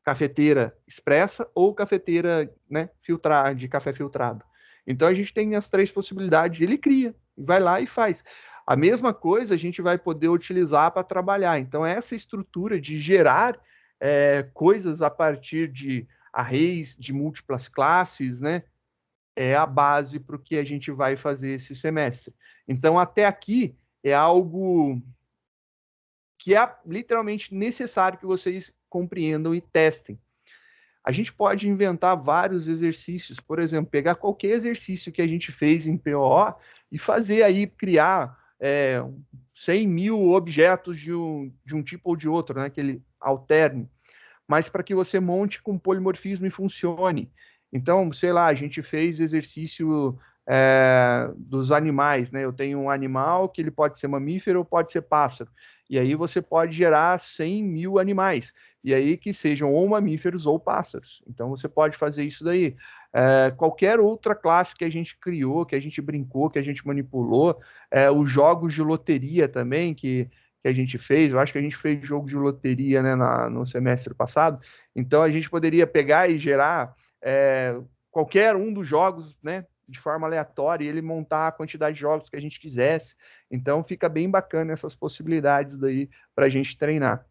cafeteira expressa ou cafeteira, né, de café filtrado. Então a gente tem as 3 possibilidades, ele cria, vai lá e faz. A mesma coisa a gente vai poder utilizar para trabalhar. Então essa estrutura de gerar coisas a partir de arrays de múltiplas classes, né, é a base para o que a gente vai fazer esse semestre. Então até aqui é algo que é literalmente necessário que vocês compreendam e testem. A gente pode inventar vários exercícios, por exemplo, pegar qualquer exercício que a gente fez em POO e fazer aí, criar 100.000 objetos de um tipo ou de outro, né, que ele alterne, mas para que você monte com polimorfismo e funcione. Então, sei lá, a gente fez exercício dos animais, né? Eu tenho um animal que ele pode ser mamífero ou pode ser pássaro. E aí você pode gerar 100.000 animais. E aí que sejam ou mamíferos ou pássaros. Então você pode fazer isso daí. Qualquer outra classe que a gente criou, que a gente brincou, que a gente manipulou, os jogos de loteria também, que a gente fez, eu acho que a gente fez jogo de loteria, né, no semestre passado, então a gente poderia pegar e gerar qualquer um dos jogos, né, de forma aleatória, e ele montar a quantidade de jogos que a gente quisesse. Então fica bem bacana essas possibilidades daí para a gente treinar.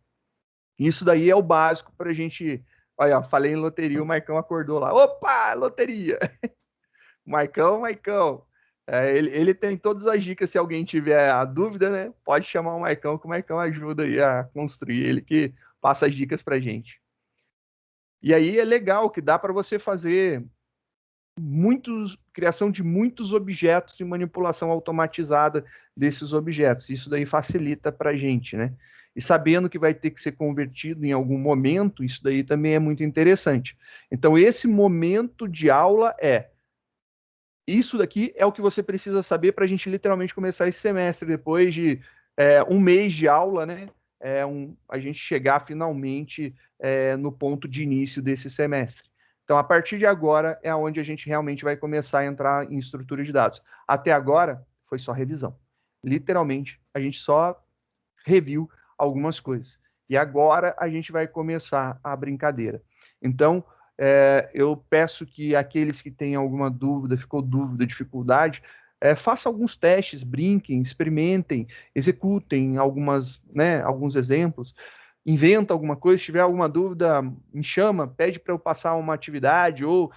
Isso daí é o básico para a gente. Olha, falei em loteria, o Marcão acordou lá. Opa, loteria! Marcão. Ele tem todas as dicas, se alguém tiver a dúvida, né? Pode chamar o Marcão, que o Marcão ajuda aí a construir, ele que passa as dicas pra gente. E aí é legal que dá para você fazer criação de muitos objetos e manipulação automatizada desses objetos. Isso daí facilita pra gente, né? e sabendo que vai ter que ser convertido em algum momento, isso daí também é muito interessante. Então, esse momento de aula isso daqui é o que você precisa saber para a gente literalmente começar esse semestre, depois de um mês de aula, né? A gente chegar finalmente no ponto de início desse semestre. Então, a partir de agora é onde a gente realmente vai começar a entrar em estrutura de dados. Até agora, foi só revisão. Literalmente, a gente só reviu algumas coisas. E agora a gente vai começar a brincadeira. Então, eu peço que aqueles que têm alguma dúvida, dificuldade, façam alguns testes, brinquem, experimentem, executem alguns exemplos, inventa alguma coisa, se tiver alguma dúvida, me chama, pede para eu passar uma atividade ou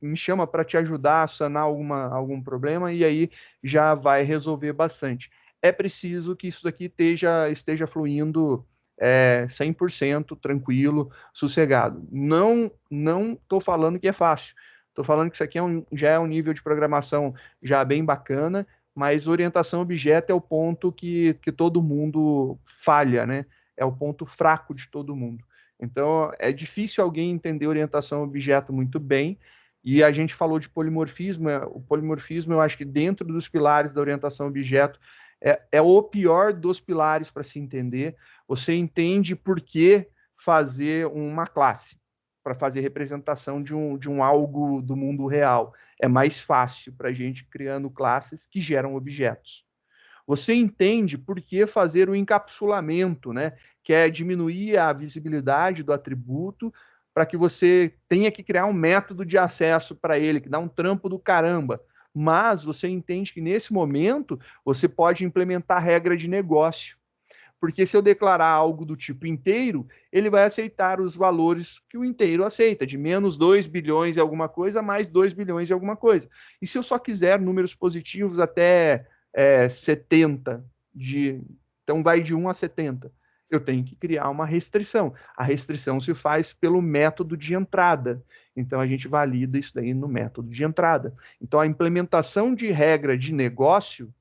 me chama para te ajudar a sanar algum problema e aí já vai resolver bastante. É preciso que isso daqui esteja fluindo 100% tranquilo, sossegado. Não estou falando que é fácil. Estou falando que isso aqui já é um nível de programação já bem bacana, mas orientação a objeto é o ponto que todo mundo falha, né? É o ponto fraco de todo mundo. Então, é difícil alguém entender orientação a objeto muito bem, e a gente falou de polimorfismo. O polimorfismo, eu acho que dentro dos pilares da orientação a objeto, é o pior dos pilares para se entender. Você entende por que fazer uma classe, para fazer representação de um algo do mundo real. É mais fácil para a gente criando classes que geram objetos. Você entende por que fazer o encapsulamento, né? Que é diminuir a visibilidade do atributo para que você tenha que criar um método de acesso para ele, que dá um trampo do caramba. Mas você entende que nesse momento você pode implementar regra de negócio. Porque se eu declarar algo do tipo inteiro, ele vai aceitar os valores que o inteiro aceita, de menos 2 bilhões e alguma coisa, mais 2 bilhões e alguma coisa. E se eu só quiser números positivos até 70, então vai de 1 a 70, eu tenho que criar uma restrição. A restrição se faz pelo método de entrada. Então a gente valida isso daí no método de entrada. Então a implementação de regra de negócio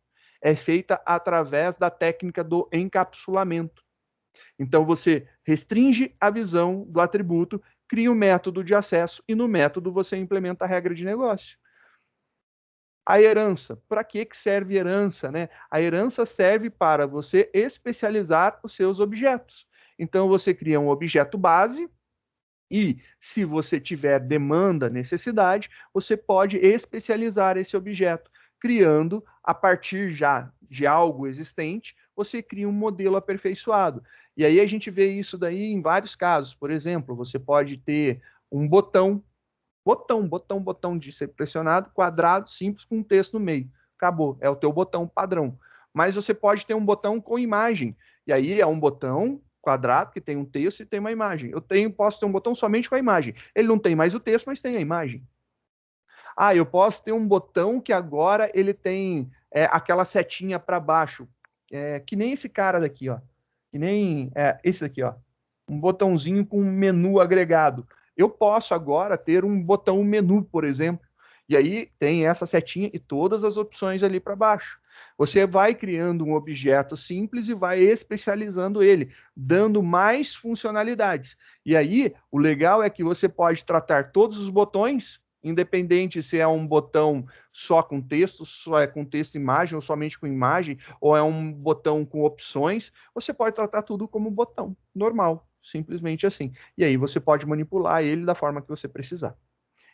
é feita através da técnica do encapsulamento. Então, você restringe a visão do atributo, cria um método de acesso e no método você implementa a regra de negócio. A herança. Para que serve herança, né? A herança serve para você especializar os seus objetos. Então, você cria um objeto base e, se você tiver demanda, necessidade, você pode especializar esse objeto, criando, a partir já de algo existente, você cria um modelo aperfeiçoado. E aí a gente vê isso daí em vários casos. Por exemplo, você pode ter um botão de ser pressionado, quadrado, simples, com um texto no meio. Acabou, é o teu botão padrão. Mas você pode ter um botão com imagem. E aí é um botão quadrado que tem um texto e tem uma imagem. Posso ter um botão somente com a imagem. Ele não tem mais o texto, mas tem a imagem. Eu posso ter um botão que agora ele tem aquela setinha para baixo, que nem esse cara daqui, ó. Que nem esse daqui, ó. Um botãozinho com um menu agregado. Eu posso agora ter um botão menu, por exemplo, e aí tem essa setinha e todas as opções ali para baixo. Você vai criando um objeto simples e vai especializando ele, dando mais funcionalidades. E aí, o legal é que você pode tratar todos os botões, independente se é um botão só com texto, só é com texto e imagem, ou somente com imagem, ou é um botão com opções, você pode tratar tudo como botão normal, simplesmente assim. E aí você pode manipular ele da forma que você precisar.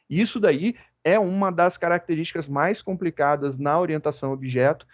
Isso daí é uma das características mais complicadas na orientação a objeto,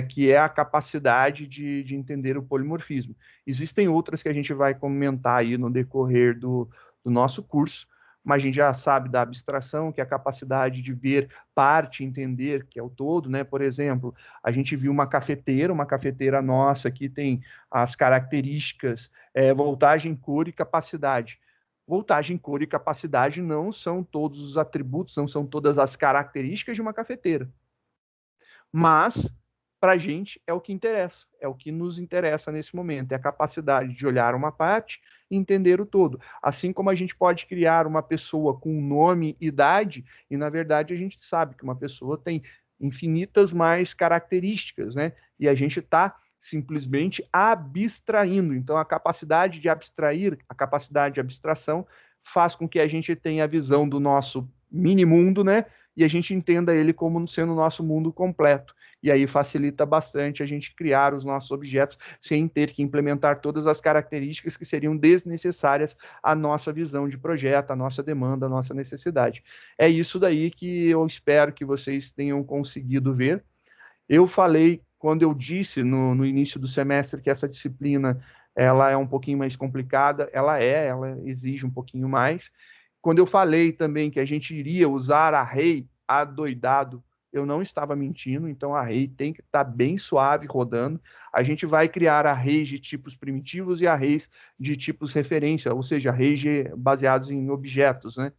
que é a capacidade de entender o polimorfismo. Existem outras que a gente vai comentar aí no decorrer do nosso curso, mas a gente já sabe da abstração, que é a capacidade de ver parte, entender, que é o todo, né? Por exemplo, a gente viu uma cafeteira nossa que tem as características voltagem, cor e capacidade. Voltagem, cor e capacidade não são todos os atributos, não são todas as características de uma cafeteira. Mas, para a gente, é o que interessa, é o que nos interessa nesse momento, é a capacidade de olhar uma parte e entender o todo. Assim como a gente pode criar uma pessoa com nome e idade, e na verdade a gente sabe que uma pessoa tem infinitas mais características, né? E a gente está simplesmente abstraindo. Então, a capacidade de abstrair, a capacidade de abstração, faz com que a gente tenha a visão do nosso mini-mundo, né? E a gente entenda ele como sendo o nosso mundo completo. E aí facilita bastante a gente criar os nossos objetos sem ter que implementar todas as características que seriam desnecessárias à nossa visão de projeto, à nossa demanda, à nossa necessidade. É isso daí que eu espero que vocês tenham conseguido ver. Eu falei, quando eu disse no início do semestre que essa disciplina ela é um pouquinho mais complicada, ela exige um pouquinho mais. Quando eu falei também que a gente iria usar array adoidado, eu não estava mentindo, então array tem que estar bem suave rodando. A gente vai criar arrays de tipos primitivos e arrays de tipos referência, ou seja, arrays baseados em objetos, né?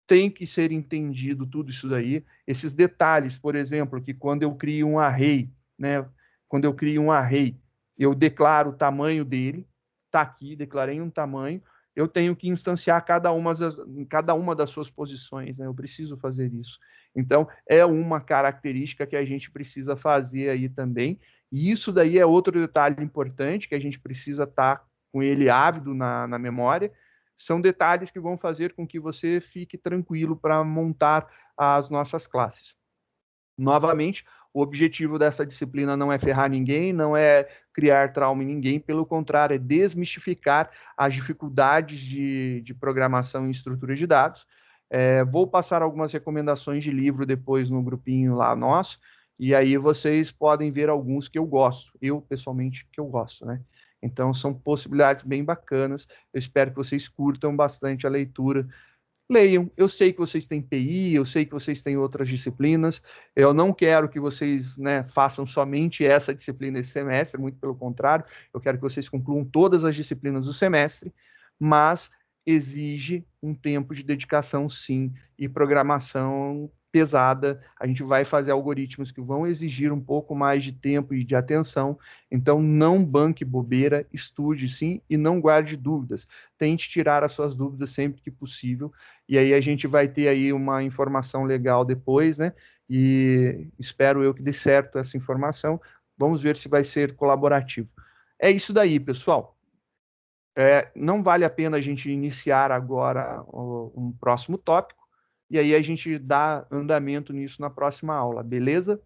Tem que ser entendido tudo isso daí. Esses detalhes, por exemplo, que quando eu crio um array, né? Quando eu crio um array, eu declaro o tamanho dele, está aqui, declarei um tamanho, eu tenho que instanciar cada uma das suas posições, né? Eu preciso fazer isso. Então, é uma característica que a gente precisa fazer aí também, e isso daí é outro detalhe importante, que a gente precisa estar com ele ávido na memória. São detalhes que vão fazer com que você fique tranquilo para montar as nossas classes. Novamente, o objetivo dessa disciplina não é ferrar ninguém, não é criar trauma em ninguém, pelo contrário, é desmistificar as dificuldades de programação em estrutura de dados. Vou passar algumas recomendações de livro depois no grupinho lá nosso, e aí vocês podem ver alguns que eu gosto, eu pessoalmente que eu gosto, né? Então são possibilidades bem bacanas, eu espero que vocês curtam bastante a leitura. Leiam, eu sei que vocês têm PI, eu sei que vocês têm outras disciplinas, eu não quero que vocês, né, façam somente essa disciplina esse semestre, muito pelo contrário, eu quero que vocês concluam todas as disciplinas do semestre, mas exige um tempo de dedicação, sim, e programação pesada. A gente vai fazer algoritmos que vão exigir um pouco mais de tempo e de atenção, então não banque bobeira, estude sim e não guarde dúvidas. Tente tirar as suas dúvidas sempre que possível, e aí a gente vai ter aí uma informação legal depois, né? E espero eu que dê certo essa informação. Vamos ver se vai ser colaborativo. É isso daí, pessoal. Não vale a pena a gente iniciar agora um próximo tópico, e aí a gente dá andamento nisso na próxima aula, beleza?